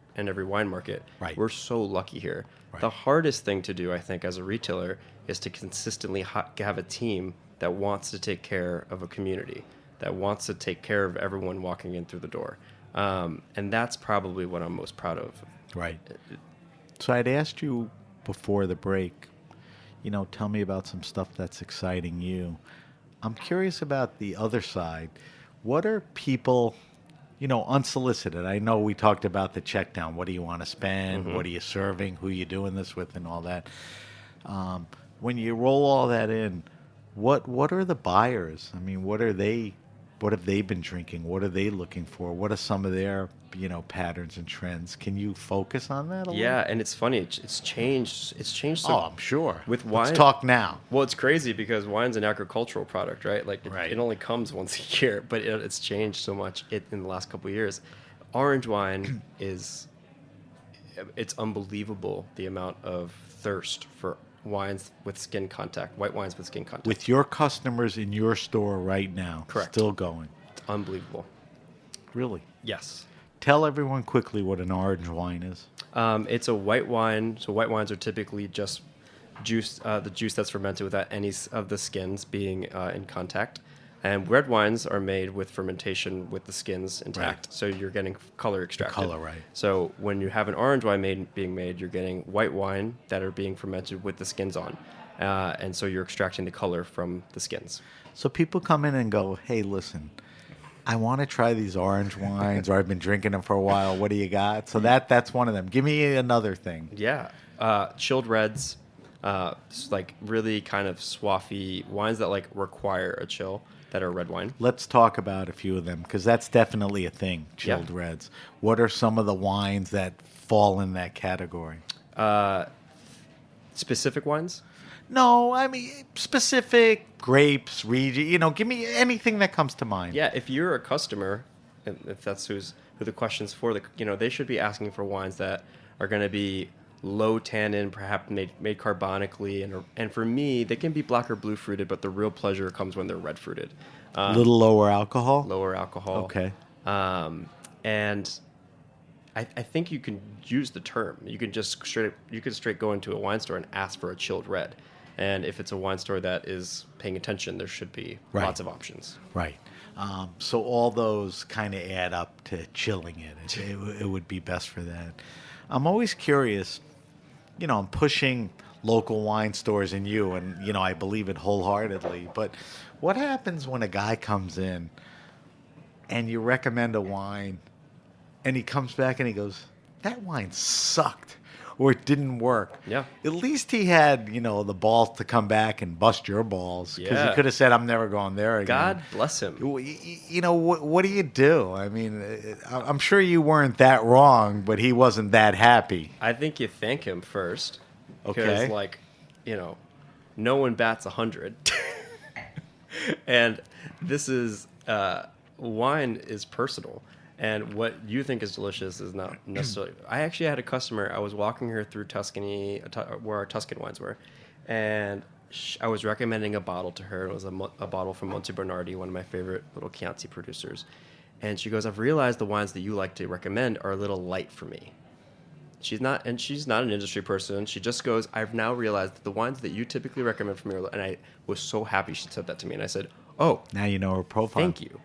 wine market. Right. We're so lucky here. Right. The hardest thing to do, I think, as a retailer is to consistently have a team that wants to take care of a community, that wants to take care of everyone walking in through the door. And that's probably what I'm most proud of. Right. So I'd asked you before the break, tell me about some stuff that's exciting you. I'm curious about the other side. What are people, unsolicited? I know we talked about the check down. What do you want to spend? Mm-hmm. What are you serving? Who are you doing this with and all that? When you roll all that in, what are the buyers? I mean, what have they been drinking? What are they looking for? What are some of their, patterns and trends? Can you focus on that a little? Yeah, and it's funny. It's changed. It's changed. So I'm sure. With wine, let's talk now. Well, it's crazy because wine's an agricultural product, right? Like Right. It only comes once a year, but it's changed so much in the last couple of years. Orange wine it's unbelievable the amount of thirst for wines with skin contact, white wines with skin contact. With your customers in your store right now, Correct. Still going. It's unbelievable. Really? Yes. Tell everyone quickly what an orange wine is. It's a white wine. So white wines are typically just juice, the juice that's fermented without any of the skins being in contact. And red wines are made with fermentation with the skins intact. Right. So you're getting color extracted. Color, right. So when you have an orange wine being made, you're getting white wine that are being fermented with the skins on. And so you're extracting the color from the skins. So people come in and go, hey, listen, I want to try these orange wines, or I've been drinking them for a while. What do you got? So that's one of them. Give me another thing. Yeah. Chilled reds, like really kind of swaffy wines that like require a chill that are red wine. Let's talk about a few of them, because that's definitely a thing, chilled reds. What are some of the wines that fall in that category? Specific wines? No, I mean, specific grapes, region, give me anything that comes to mind. Yeah, if you're a customer, and if that's who the question's for, they should be asking for wines that are going to be low tannin, perhaps made carbonically, and for me, they can be black or blue fruited, but the real pleasure comes when they're red fruited. A little lower alcohol? Lower alcohol. Okay. And I think you can use the term. You can just straight go into a wine store and ask for a chilled red. And if it's a wine store that is paying attention, there should be lots of options. Right. So all those kind of add up to chilling it. It would be best for that. I'm always curious, I'm pushing local wine stores and I believe it wholeheartedly. But what happens when a guy comes in and you recommend a wine and he comes back and he goes, that wine sucked? or it didn't work. Yeah. At least he had, the balls to come back and bust your balls. Because he Yeah. could have said, I'm never going there again. God bless him. What do you do? I mean, I'm sure you weren't that wrong, but he wasn't that happy. I think you thank him first. Okay. Because, no one bats 100. And this is, wine is personal. And what you think is delicious is not necessarily. I actually had a customer. I was walking her through Tuscany, where our Tuscan wines were, and I was recommending a bottle to her. It was a bottle from Monte Bernardi, one of my favorite little Chianti producers. And she goes, "I've realized the wines that you like to recommend are a little light for me." She's not an industry person. She just goes, "I've now realized that the wines that you typically recommend for me are," and I was so happy she said that to me. And I said, "Oh, Now you know her profile. thank you."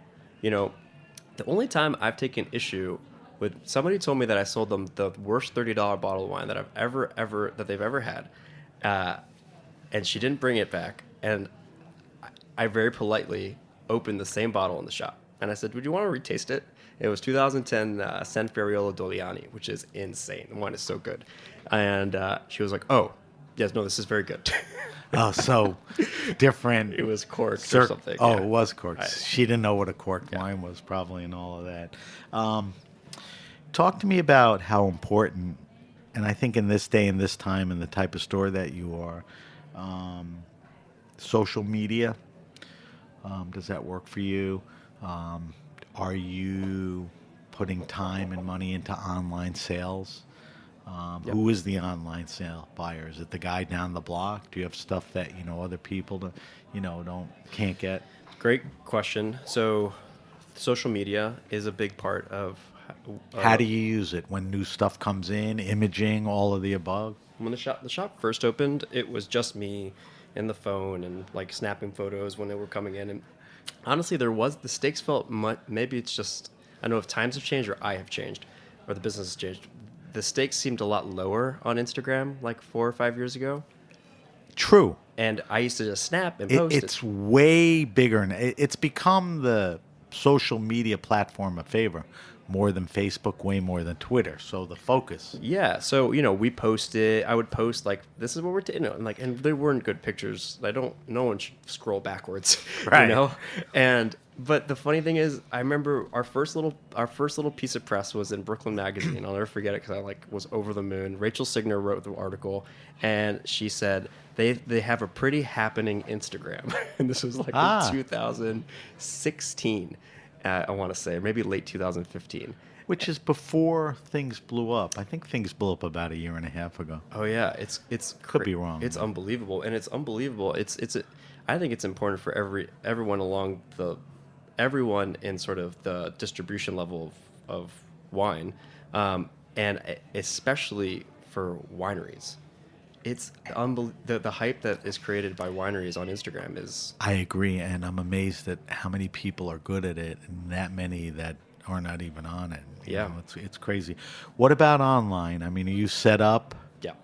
The only time I've taken issue with somebody told me that I sold them the worst $30 bottle of wine that they've ever had, and she didn't bring it back, and I very politely opened the same bottle in the shop, and I said, "Would you want to retaste it?" It was 2010 San Fariolo Doliani, which is insane. The wine is so good, and she was like, "Oh, yes, no, this is very good." Oh, so different. It was corked or something. Oh, yeah. it was corked. She didn't know what a corked wine was, probably, and all of that. Talk to me about how important, and I think in this day and this time and the type of store that you are, social media. Does that work for you? Are you putting time and money into online sales? Yep. Who is the online sale buyer? Is it the guy down the block? Do you have stuff that other people can't get? Great question. So, social media is a big part of. How do you use it when new stuff comes in? Imaging, all of the above. When the shop first opened, it was just me and the phone and like snapping photos when they were coming in. And honestly, the stakes felt maybe it's just I don't know if times have changed or I have changed or the business has changed. The stakes seemed a lot lower on Instagram like 4 or 5 years ago. True. And I used to just snap and post It's way bigger. It's become the social media platform of favor, more than Facebook, way more than Twitter. So the focus. Yeah, so we posted. I would post like, "This is what we're doing," and they weren't good pictures. No one should scroll backwards, Right. But the funny thing is, I remember our first little piece of press was in Brooklyn Magazine. I'll never forget it because I was over the moon. Rachel Signer wrote the article, and she said they have a pretty happening Instagram, and this was like in 2016. I want to say, or maybe late 2015. Which is before things blew up. I think things blew up about a year and a half ago. Oh yeah, it's Could be wrong. It's unbelievable, and it's unbelievable. I think it's important for everyone in sort of the distribution level of wine, and especially for wineries. It's the hype that is created by wineries on Instagram is. I agree, and I'm amazed at how many people are good at it, and that many that are not even on it. Yeah. It's crazy. What about online? I mean, are you set up? Yeah.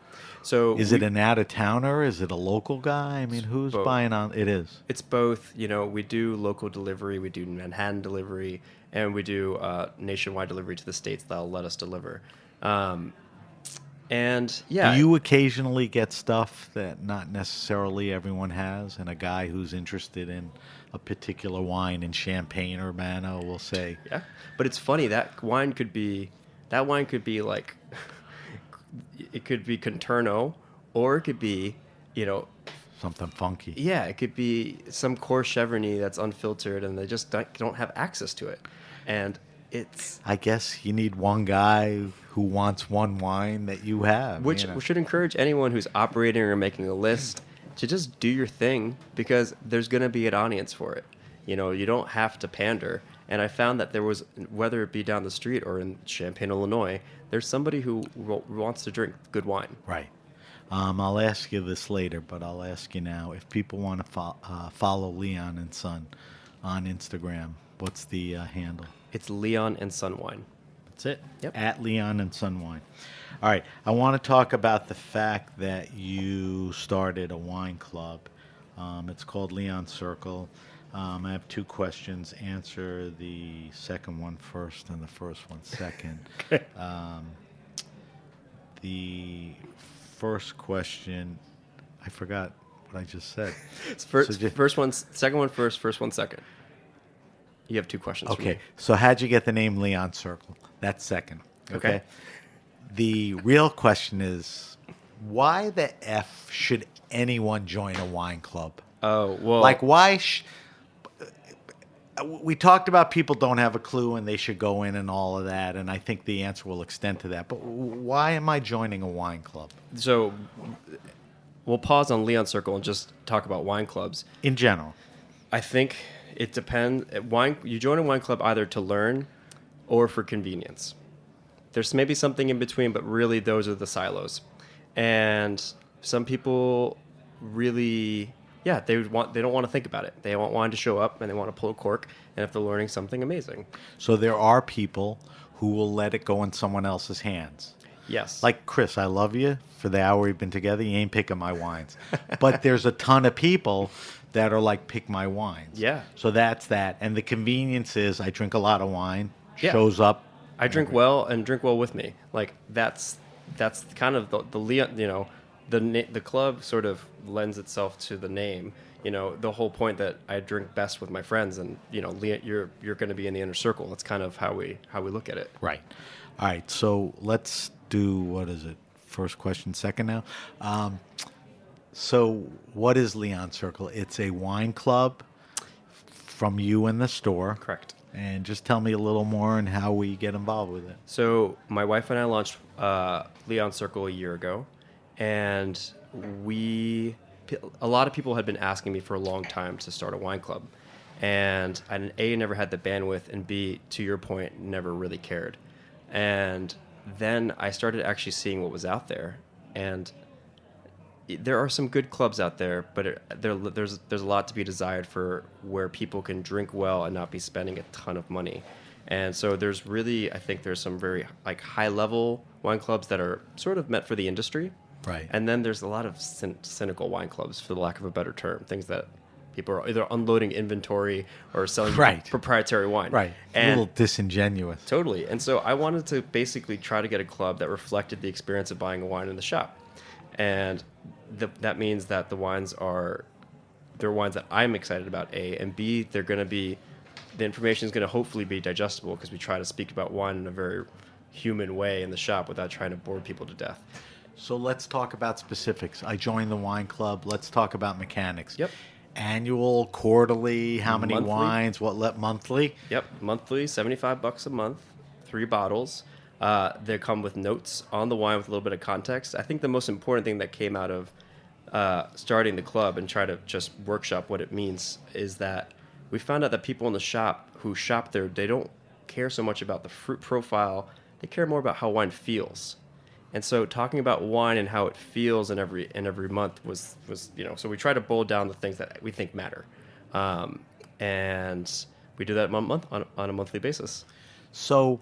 So Is it an out-of-towner? Is it a local guy? I mean, who's both. buying on? It is. It's both. We do local delivery, we do Manhattan delivery, and we do nationwide delivery to the states that'll let us deliver. And yeah, Do you occasionally get stuff that not necessarily everyone has, and a guy who's interested in a particular wine in Champagne Urbano will say, yeah. But it's funny that wine could be like it could be Conterno, or it could be something funky. yeah, it could be some Cours Chevrolet that's unfiltered, and they just don't have access to it, and it's. I guess you need one guy who wants one wine that you have. Which we should encourage anyone who's operating or making a list to just do your thing, because there's going to be an audience for it. You don't have to pander. And I found that there was, whether it be down the street or in Champaign, Illinois, there's somebody who wants to drink good wine. Right. I'll ask you this later, but I'll ask you now. If people want to follow Leon and Son on Instagram, what's the handle? It's Leon and Son Wine. That's it. Yep. At Leon and Son Wine. All right. I want to talk about the fact that you started a wine club. It's called Leon Circle. I have 2 questions. Answer the second one first and the first one second. Okay. the first question, I forgot what I just said. It's first, So just- first one, second one first, first one second. You have 2 questions. for Okay, me. so how'd you get the name Leon Circle? That's second. Okay. The real question is, why the F should anyone join a wine club? Oh, well. Like, why? We talked about people don't have a clue and they should go in and all of that, and I think the answer will extend to that. But why am I joining a wine club So we'll pause on Leon Circle and just talk about wine clubs. in general? I think it depends. You join a wine club either to learn or for convenience. There's maybe something in between, but really those are the silos. And some people really, they don't want to think about it. They want wine to show up and they want to pull a cork. And if they're learning something amazing, So there are people who will let it go in someone else's hands. yes. Like Chris, I love you for the hour we've been together. You ain't picking my wines. But there's a ton of people that are like, pick my wines. Yeah. So that's that. And the convenience is I drink a lot of wine, Yeah. shows up. I drink well and drink well with me. Like that's kind of the Leon, the club sort of lends itself to the name. The whole point that I drink best with my friends, and Leon, you're going to be in the inner circle. That's kind of how we look at it. Right. All right. So let's do, what is it? First question, second now. So what is Leon Circle? It's a wine club from you in the store. Correct. And just tell me a little more on how we get involved with it. So my wife and I launched Leon Circle a year ago, and a lot of people had been asking me for a long time to start a wine club, and I never had the bandwidth, and B, to your point, never really cared. And then I started actually seeing what was out there, and there are some good clubs out there, but there's a lot to be desired for where people can drink well and not be spending a ton of money. And so there's really, I think there's some very like high level wine clubs that are sort of meant for the industry. Right. And then there's a lot of cynical wine clubs, for the lack of a better term, things that people are either unloading inventory or selling Right. proprietary wine. Right. A And little disingenuous. totally. And so I wanted to basically try to get a club that reflected the experience of buying a wine in the shop. And that means that they're wines that I'm excited about, A, and B, the information is going to hopefully be digestible, because we try to speak about wine in a very human way in the shop without trying to bore people to death. So let's talk about specifics. I joined the wine club. Let's talk about mechanics. Yep. Annual, quarterly, how many Monthly. wines, monthly? Yep, monthly, $75 a month, 3 bottles. They come with notes on the wine with a little bit of context. I think the most important thing that came out of starting the club and try to just workshop what it means is that we found out that people in the shop who shop there, they don't care so much about the fruit profile. They care more about how wine feels. And so talking about wine and how it feels in every month was so we try to boil down the things that we think matter. And we do that on a monthly basis. So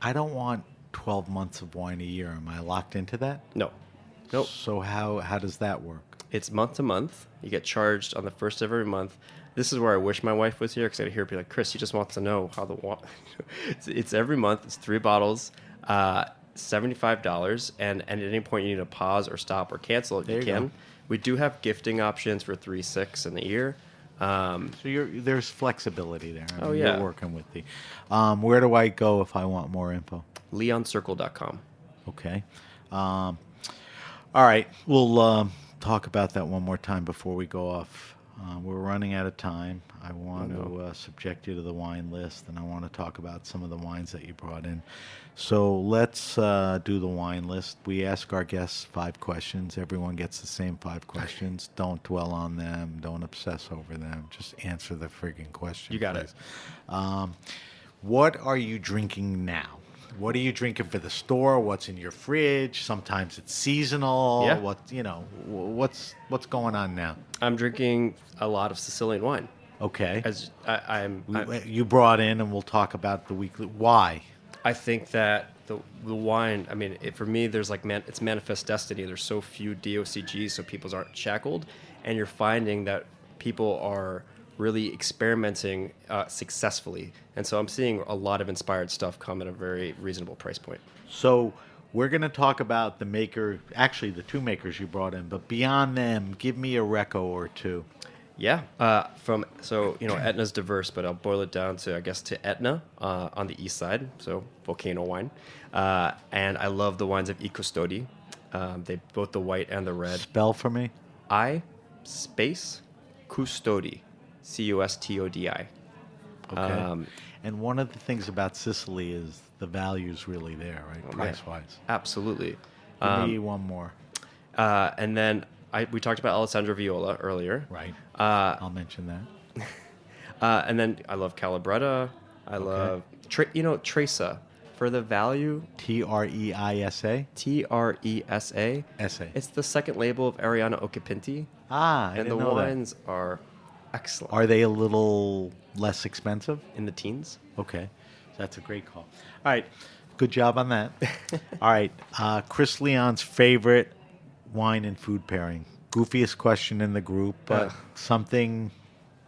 I don't want 12 months of wine a year. Am I locked into that? No. Nope. So how does that work? It's month to month. You get charged on the first of every month. This is where I wish my wife was here, because I'd hear her be like, Chris, he just wants to know how the wine. It's every month. It's 3 bottles, $75. And at any point you need to pause or stop or cancel it, There you you can. go. We do have gifting options for 3, 6 in the year. So there's flexibility there. I mean, yeah. You're working with the. Where do I go if I want more info? LeonCircle.com. Okay. All right. We'll talk about that one more time before we go off. We're running out of time. I want to subject you to the wine list, and I want to talk about some of the wines that you brought in. So let's do the wine list. We ask our guests 5 questions. Everyone gets the same 5 questions. Don't dwell on them. Don't obsess over them. Just answer the friggin' question. You got it. What are you drinking now? What are you drinking for the store? What's in your fridge? Sometimes it's seasonal. Yeah. What's going on now? I'm drinking a lot of Sicilian wine. Okay. As You brought in, and we'll talk about the weekly. Why? I think that the wine, I mean, for me, there's like, it's manifest destiny. There's so few DOCGs, so people aren't shackled. And you're finding that people are really experimenting successfully. And so I'm seeing a lot of inspired stuff come at a very reasonable price point. So We're going to talk about the maker, actually the two makers you brought in, but beyond them, give me a reco or two. Yeah. Etna's diverse, but I'll boil it down to, I guess, to Etna on the east side, so volcano wine. And I love the wines of I Custodi. They both the white and the red. Spell for me. I space Custodi, Custodi. Okay. And one of the things about Sicily is the value's really there, right? Price-wise. Absolutely. Give me one more. And then we talked about Alessandro Viola earlier. Right. I'll mention that. And then I love Calabretta. I love Tresa for the value. Treisa. Tresa. Essay. It's the second label of Ariana Occhipinti. I and didn't the know wines are excellent. Are they a little less expensive? In the teens? Okay. That's a great call. All right. Good job on that. All right. Chris Leon's favorite wine and food pairing. Goofiest question in the group, but something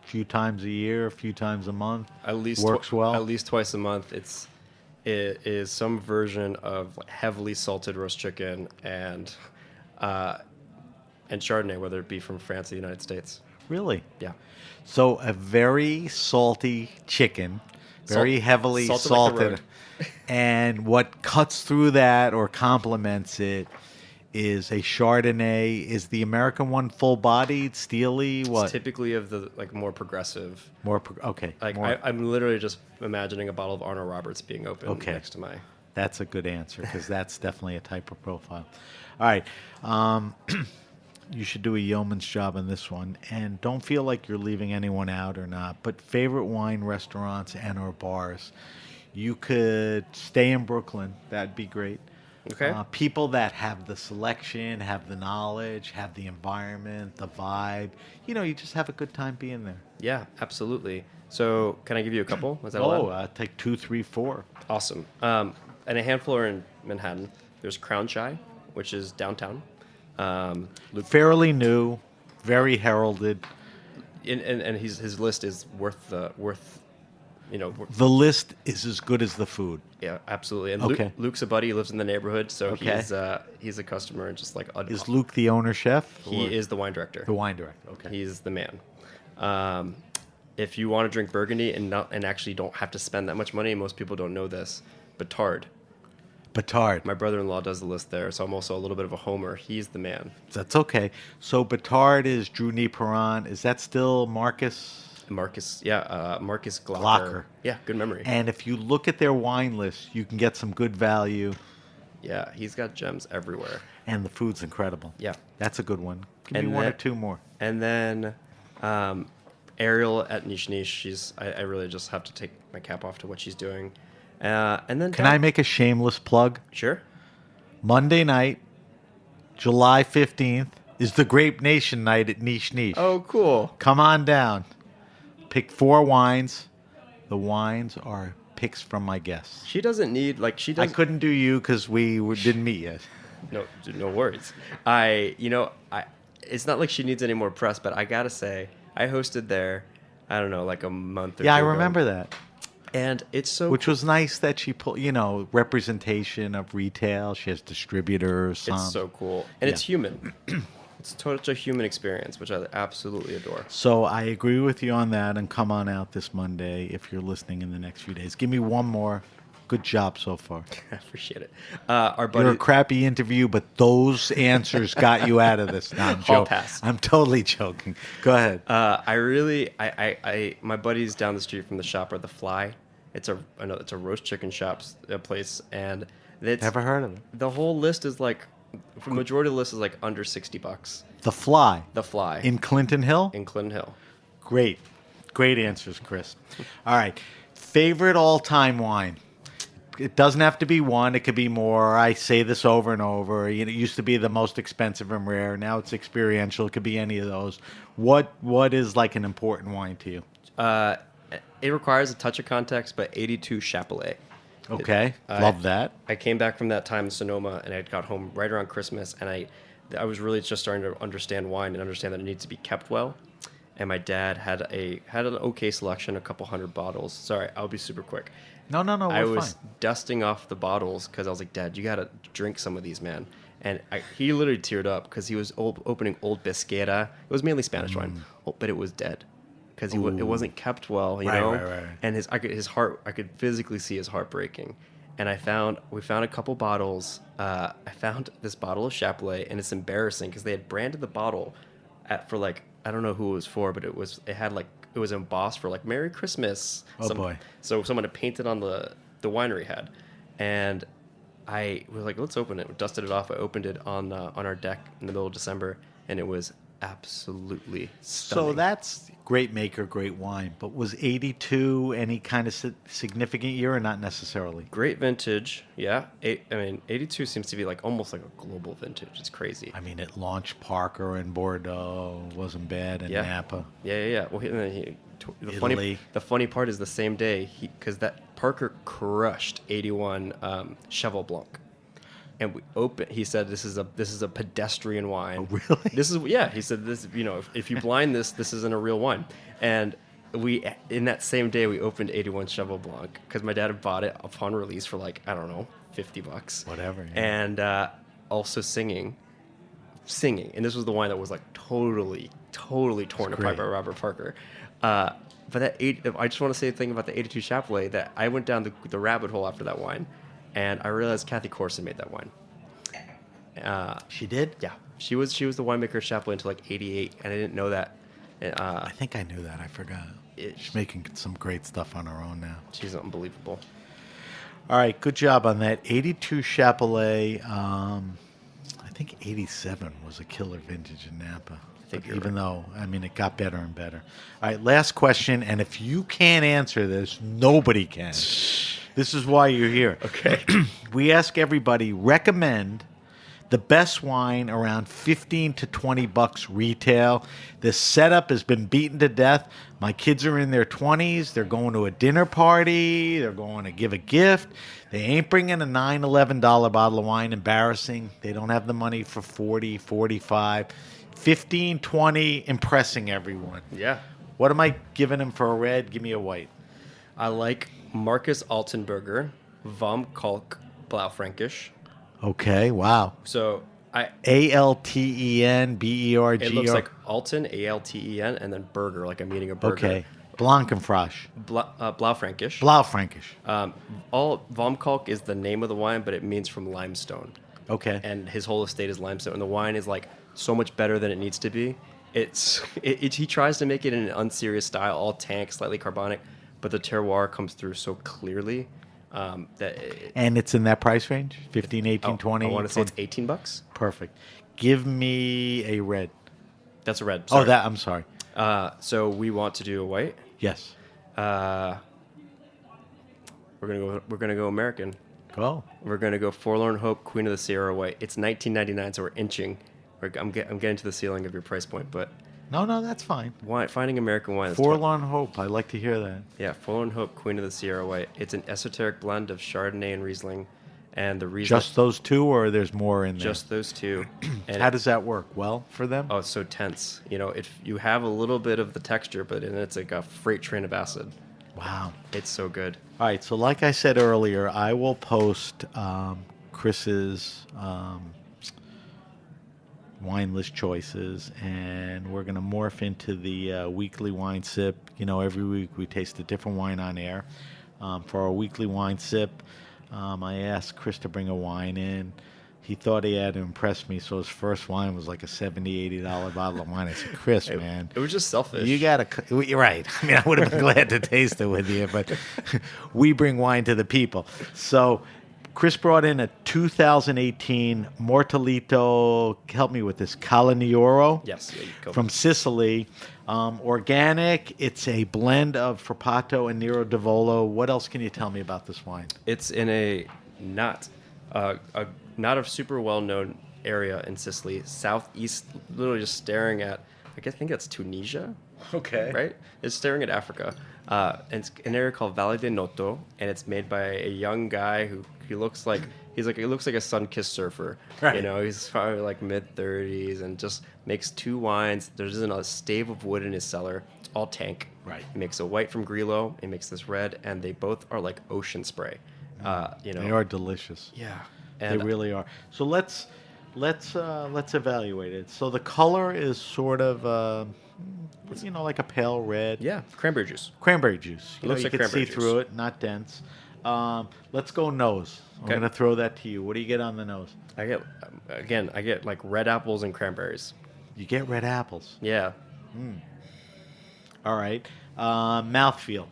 a few times a year, a few times a month. At least works well. At least twice a month. It is some version of heavily salted roast chicken and Chardonnay, whether it be from France or the United States. Really? Yeah. So a very salty chicken, very heavily salted like the road. And what cuts through that or complements it is a Chardonnay. Is the American one full-bodied, steely? What? It's typically of the more progressive. Okay. I'm literally just imagining a bottle of Arnold Roberts being opened next to my. That's a good answer because that's definitely a type of profile. All right. You should do a yeoman's job on this one. And don't feel like you're leaving anyone out or not. But favorite wine restaurants and or bars. You could stay in Brooklyn. That'd be great. Okay. People that have the selection, have the knowledge, have the environment, the vibe. You just have a good time being there. Yeah, absolutely. So can I give you a couple? Is that allowed? Take 2, 3, 4. Awesome. And a handful are in Manhattan. There's Crown Chai, which is downtown. Fairly new, very heralded. And his list is worth. The list is as good as the food. Yeah, absolutely. And Okay. Luke's a buddy. He lives in the neighborhood, so Okay. he's a customer and just like. Is Luke the owner chef? He or- is the wine director. the wine director. Okay. He's the man. If you want to drink Burgundy and actually don't have to spend that much money, most people don't know this, Batard. Batard. My brother-in-law does the list there, so I'm also a little bit of a homer. He's the man. That's okay. So Batard is Druni Perrin. Is that still Marcus? Marcus Glocker. Glocker. Yeah, good memory. And if you look at their wine list, you can get some good value. Yeah, he's got gems everywhere. And the food's incredible. Yeah. That's a good one. Give me And one or that- two more. And then Ariel at Niche. I really just have to take my cap off to what she's doing. And then Can I make a shameless plug? Sure. Monday night, July 15th, is the Grape Nation night at Niche. Oh, cool. Come on down. Pick 4 wines. The wines are picks from my guests. She doesn't need she I doesn't. couldn't do you because didn't meet yet. No worries. It's not like she needs any more press, but I gotta say, I hosted there, I don't know, like a month or Yeah, I two ago. remember that. And it's so Which was nice that she put, representation of retail. She has distributors. it's so cool. And it's Yeah. human. It's such a human experience, which I absolutely adore. So I agree with you on that, and come on out this Monday if you're listening in the next few days. Give me one more. Good job so far. I appreciate it. Our buddy, You're a crappy interview, but those answers got you out of this. No, I'm joking. pass. I'm totally joking. Go ahead. my buddies down the street from the shop are The Fly. It's a roast chicken place, and it's Never heard of it. The whole list is the majority of the list is under $60. The Fly. The Fly In Clinton Hill? in Clinton Hill. Great. Great answers, Chris. All right. Favorite all-time wine? It doesn't have to be one. It could be more. I say this over and over. It used to be the most expensive and rare. Now it's experiential. It could be any of those. What is an important wine to you? It requires a touch of context, but 82 Chapelet. Okay. Love that. I came back from that time in Sonoma, and I got home right around Christmas, and I was really just starting to understand wine and understand that it needs to be kept well. and my dad had an okay selection, a couple hundred bottles. Sorry, I'll be super quick. No, I we're was fine. dusting off the bottles because I was like, Dad, you got to drink some of these, man. And he literally teared up because he was opening Old Bisquera. It was mainly Spanish wine, but it was dead because it wasn't kept well, you know. Right. And his heart, I could physically see his heart breaking. And we found a couple bottles. I found this bottle of Chapelet, and it's embarrassing because they had branded the bottle for like, I don't know who it was for, but it was embossed for like Merry Christmas. Oh, boy. So someone had painted on the winery had, and I was like, let's open it. We dusted it off. I opened it on our deck in the middle of December, and it was absolutely stunning. So that's great maker, great wine. But was 82 any kind of significant year or not necessarily? Great vintage, yeah. 82 seems to be like almost like a global vintage. It's crazy. I mean, it launched Parker in Bordeaux, wasn't bad in Napa. Yeah. Well, the funny part is the same day because that Parker crushed 81 Cheval Blanc, and he said this is a pedestrian wine. Oh, really? He said this. If you blind this isn't a real wine. And in that same day we opened 81 Cheval Blanc because my dad had bought it upon release for like, I don't know, $50. Whatever. Yeah. And also singing, and this was the wine that was like totally torn apart by Robert Parker. But I just want to say a thing about the 82 Chapelet that I went down the rabbit hole after that wine, and I realized Kathy Corson made that wine. She did? Yeah, she was the winemaker of Chapelet until like 88, and I didn't know that. I think I knew that. I forgot. She's making some great stuff on her own now. She's unbelievable. All right, good job on that. 82 Chapelet. I think 87 was a killer vintage in Napa. Even though, it got better and better. All right, last question. And if you can't answer this, nobody can. This is why you're here. Okay. We ask everybody, recommend the best wine around 15 to 20 bucks retail. The setup has been beaten to death. My kids are in their 20s. They're going to a dinner party. They're going to give a gift. They ain't bringing a $9, $11 bottle of wine. Embarrassing. They don't have the money for 40, 45, 15, 20, impressing everyone. Yeah. What am I giving them for a red? Give me a white. I like Marcus Altenburger, Vom Kalk Blaufränkisch. Okay, wow. So Altenberger. It looks like Alten, Alten, and then burger, like I'm eating a burger. Okay. Blankenfrosch. Blaufränkisch. Blaufränkisch. All Vom Kalk is the name of the wine, but it means from limestone. Okay. And his whole estate is limestone, and the wine is like so much better than it needs to be. He tries to make it in an unserious style, all tank, slightly carbonic, but the terroir comes through so clearly. And it's in that price range? 15, 18, 20? I want to say it's $18. Perfect. Give me a red. That's a red. Oh, Sorry. I'm sorry. So we want to do a white. Yes. We're gonna go American. Go. We're gonna go Forlorn Hope, Queen of the Sierra White. It's $19.99, so we're inching. I'm getting to the ceiling of your price point, but No, that's fine. finding American wine. Forlorn Hope. I like to hear that. Yeah, Forlorn Hope, Queen of the Sierra White. It's an esoteric blend of Chardonnay and Riesling, and the Riesling. Just those two, or there's more in there? Just those two. And How does that work? Well for them? Oh, it's so tense. If you have a little bit of the texture, but it's like a freight train of acid. Wow. It's so good. All right. So like I said earlier, I will post Chris's wine list choices, and we're going to morph into the weekly wine sip. Every week we taste a different wine on air. For our weekly wine sip, I asked Chris to bring a wine in. He thought he had to impress me, so his first wine was like a $70, $80 bottle of wine. I said, Chris, man. It was just selfish. You got to... You're right. I would have been glad to taste it with you, but we bring wine to the people. So Chris brought in a 2018 Mortolito, help me with this, Calanioro. Yes. Yeah, you go. From Sicily. Organic. It's a blend of Frappato and Nero d'Avolo. What else can you tell me about this wine? It's in a not a super well-known area in Sicily, southeast, literally just staring at I think that's Tunisia. Okay. Right? It's staring at Africa. And it's an area called Valle de Noto, and it's made by a young guy who he looks like a sun-kissed surfer. Right. You know, he's probably like mid-30s and just makes 2 wines. There isn't a stave of wood in his cellar. It's all tank. Right. He makes a white from Grillo. He makes this red, and they both are like ocean spray. You know, They are delicious. yeah, They and really are. So let's evaluate it. So the color is sort of like a pale red. yeah, cranberry juice. Cranberry juice. It looks You like can cranberry see juice. through it, not dense. Let's go nose. I'm Okay. going to throw that to you. What do you get on the nose? I get like red apples and cranberries. You get red apples. Yeah, All right. Mouthfeel.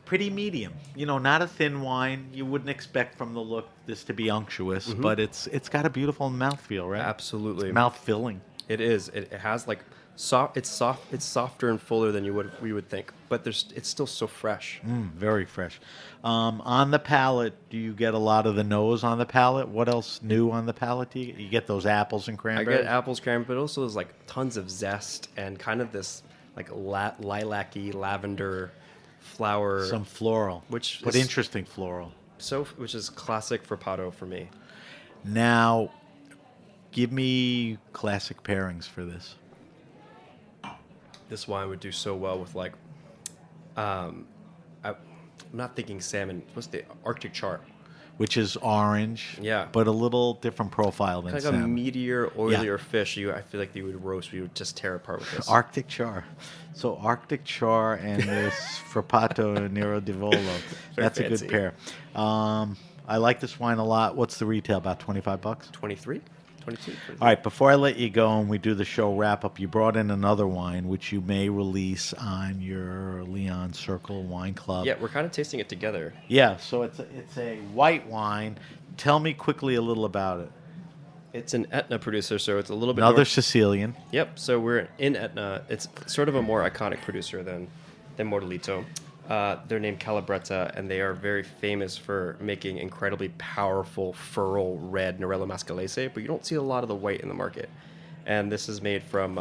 Pretty medium. You know, not a thin wine. You wouldn't expect from the look this to be unctuous, but it's got a beautiful mouthfeel, right? absolutely. Mouth filling. It is. It has like soft. It's soft. It's softer and fuller than we would think. But it's still so fresh. Very fresh. On the palate, do you get a lot of the nose on the palate? What else new on the palate do you get? You get those apples and I cranberries? get apples, cranberry, but also there's like tons of zest and kind of this like lilac-y lavender flower. Some floral. Which but is- interesting floral. Which is classic Frappato for me. Now, give me classic pairings for this. This wine would do so well with like, I'm not thinking salmon. What's the Arctic char? Which is orange, Yeah. but a little different profile than Like a salmon. meatier, oilier fish. I feel like you would roast. You would just tear apart with this. Arctic char. So Arctic char and this Frappato Nero di Volo. That's a fancy. good pair. I like this wine a lot. What's the retail? About $25? 23, 22. 23. All right, before I let you go and we do the show wrap up, you brought in another wine which you may release on your Leon Circle Wine Club. Yeah, we're kind of tasting it together. Yeah, so it's a white wine. Tell me quickly a little about it. It's an Etna producer, so it's a little bit Another more. Sicilian. Yep. So we're in Etna. It's sort of a more iconic producer than Mordelito. They're named Calabretta, and they are very famous for making incredibly powerful feral red Nerello Mascalese, but you don't see a lot of the white in the market. And this is made from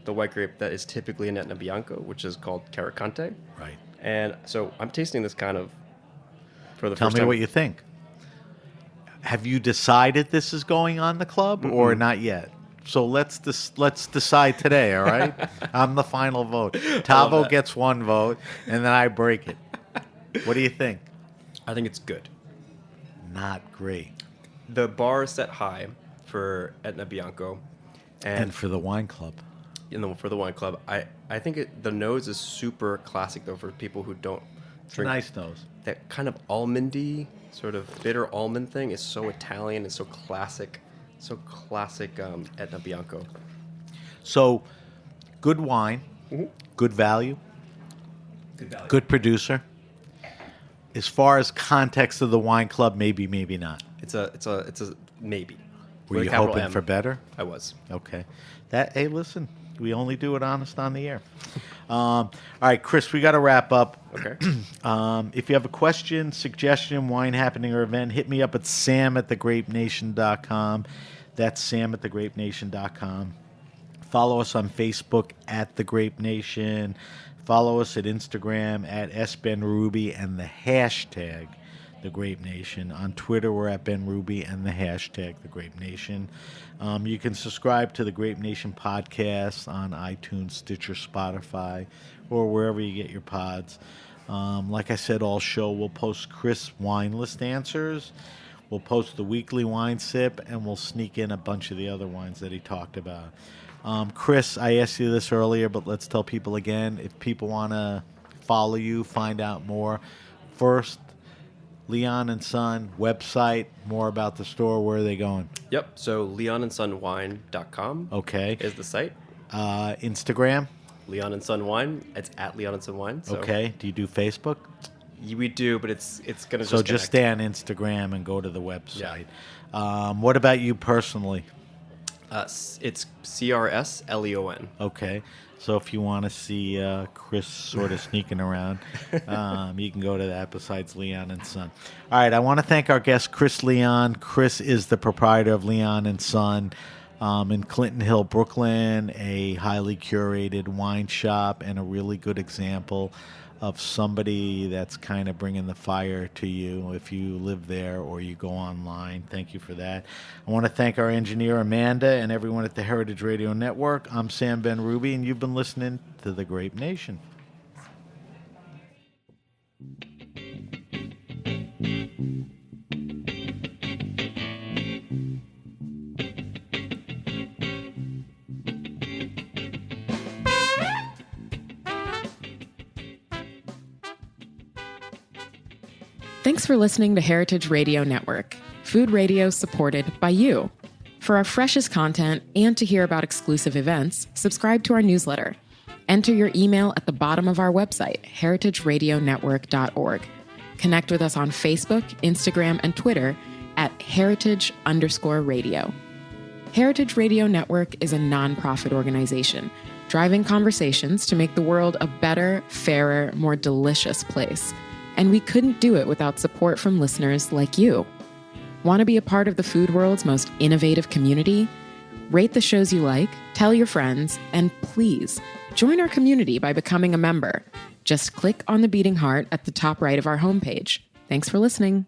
the white grape that is typically an Etna Bianco, which is called Caricante. Right. And so I'm tasting this kind of for the Tell first me time. what you think. Have you decided this is going on the club or not yet? So let's decide today, all right? I'm the final vote. Tavo gets one vote, and then I break it. What do you think? I think it's good. Not great. The bar is set high for Etna Bianco, And for the wine club. for the wine club, I think the nose is super classic though for people who don't It's a drink. nice nose. That kind of almondy, sort of bitter almond thing is so Italian and so classic Etna Bianco. So, good wine, good value, good producer. As far as context of the wine club, maybe not. It's a maybe. Were With a you capital hoping M. for better? I was. Okay. Hey, listen, we only do it honest on the air. All right, Chris, we got to wrap up. Okay. If you have a question, suggestion, wine happening, or event, hit me up at sam@thegrapenation.com. That's sam@thegrapenation.com. Follow us on Facebook at The Grape Nation. Follow us at Instagram at SBenRuby and the hashtag The Grape Nation. On Twitter, we're at Ben Ruby and the hashtag The Grape Nation. You can subscribe to the Grape Nation podcast on iTunes, Stitcher, Spotify, or wherever you get your pods. Like I said, all show we'll post Chris wine list answers. We'll post the weekly wine sip, and we'll sneak in a bunch of the other wines that he talked about. Chris, I asked you this earlier, but let's tell people again. If people want to follow you, find out more, first, Leon and Son website, more about the store. Where are they going? Yep. So leonandsonwine.com Okay. is the site. Instagram. Leon and Son Wine. It's at Leon and Son Wine. So Okay. Do you do Facebook? We do, but it's gonna So just connect. stay on Instagram and go to the website. What about you personally? It's CRSLEON. Okay. So if you want to see Chris sort of sneaking around, you can go to that besides Leon and Son. All right. I want to thank our guest, Chris Leon. Chris is the proprietor of Leon and Son in Clinton Hill, Brooklyn, a highly curated wine shop and a really good example of somebody that's kind of bringing the fire to you if you live there or you go online. Thank you for that. I want to thank our engineer, Amanda, and everyone at the Heritage Radio Network. I'm Sam Ben Ruby, and you've been listening to The Grape Nation. Thanks for listening to Heritage Radio Network, food radio supported by you. For our freshest content and to hear about exclusive events, subscribe to our newsletter. Enter your email at the bottom of our website, heritageradionetwork.org. Connect with us on Facebook, Instagram, and Twitter at heritage_radio. Heritage Radio Network is a nonprofit organization driving conversations to make the world a better, fairer, more delicious place. And we couldn't do it without support from listeners like you. Want to be a part of the food world's most innovative community? Rate the shows you like, tell your friends, and please join our community by becoming a member. Just click on the beating heart at the top right of our homepage. Thanks for listening.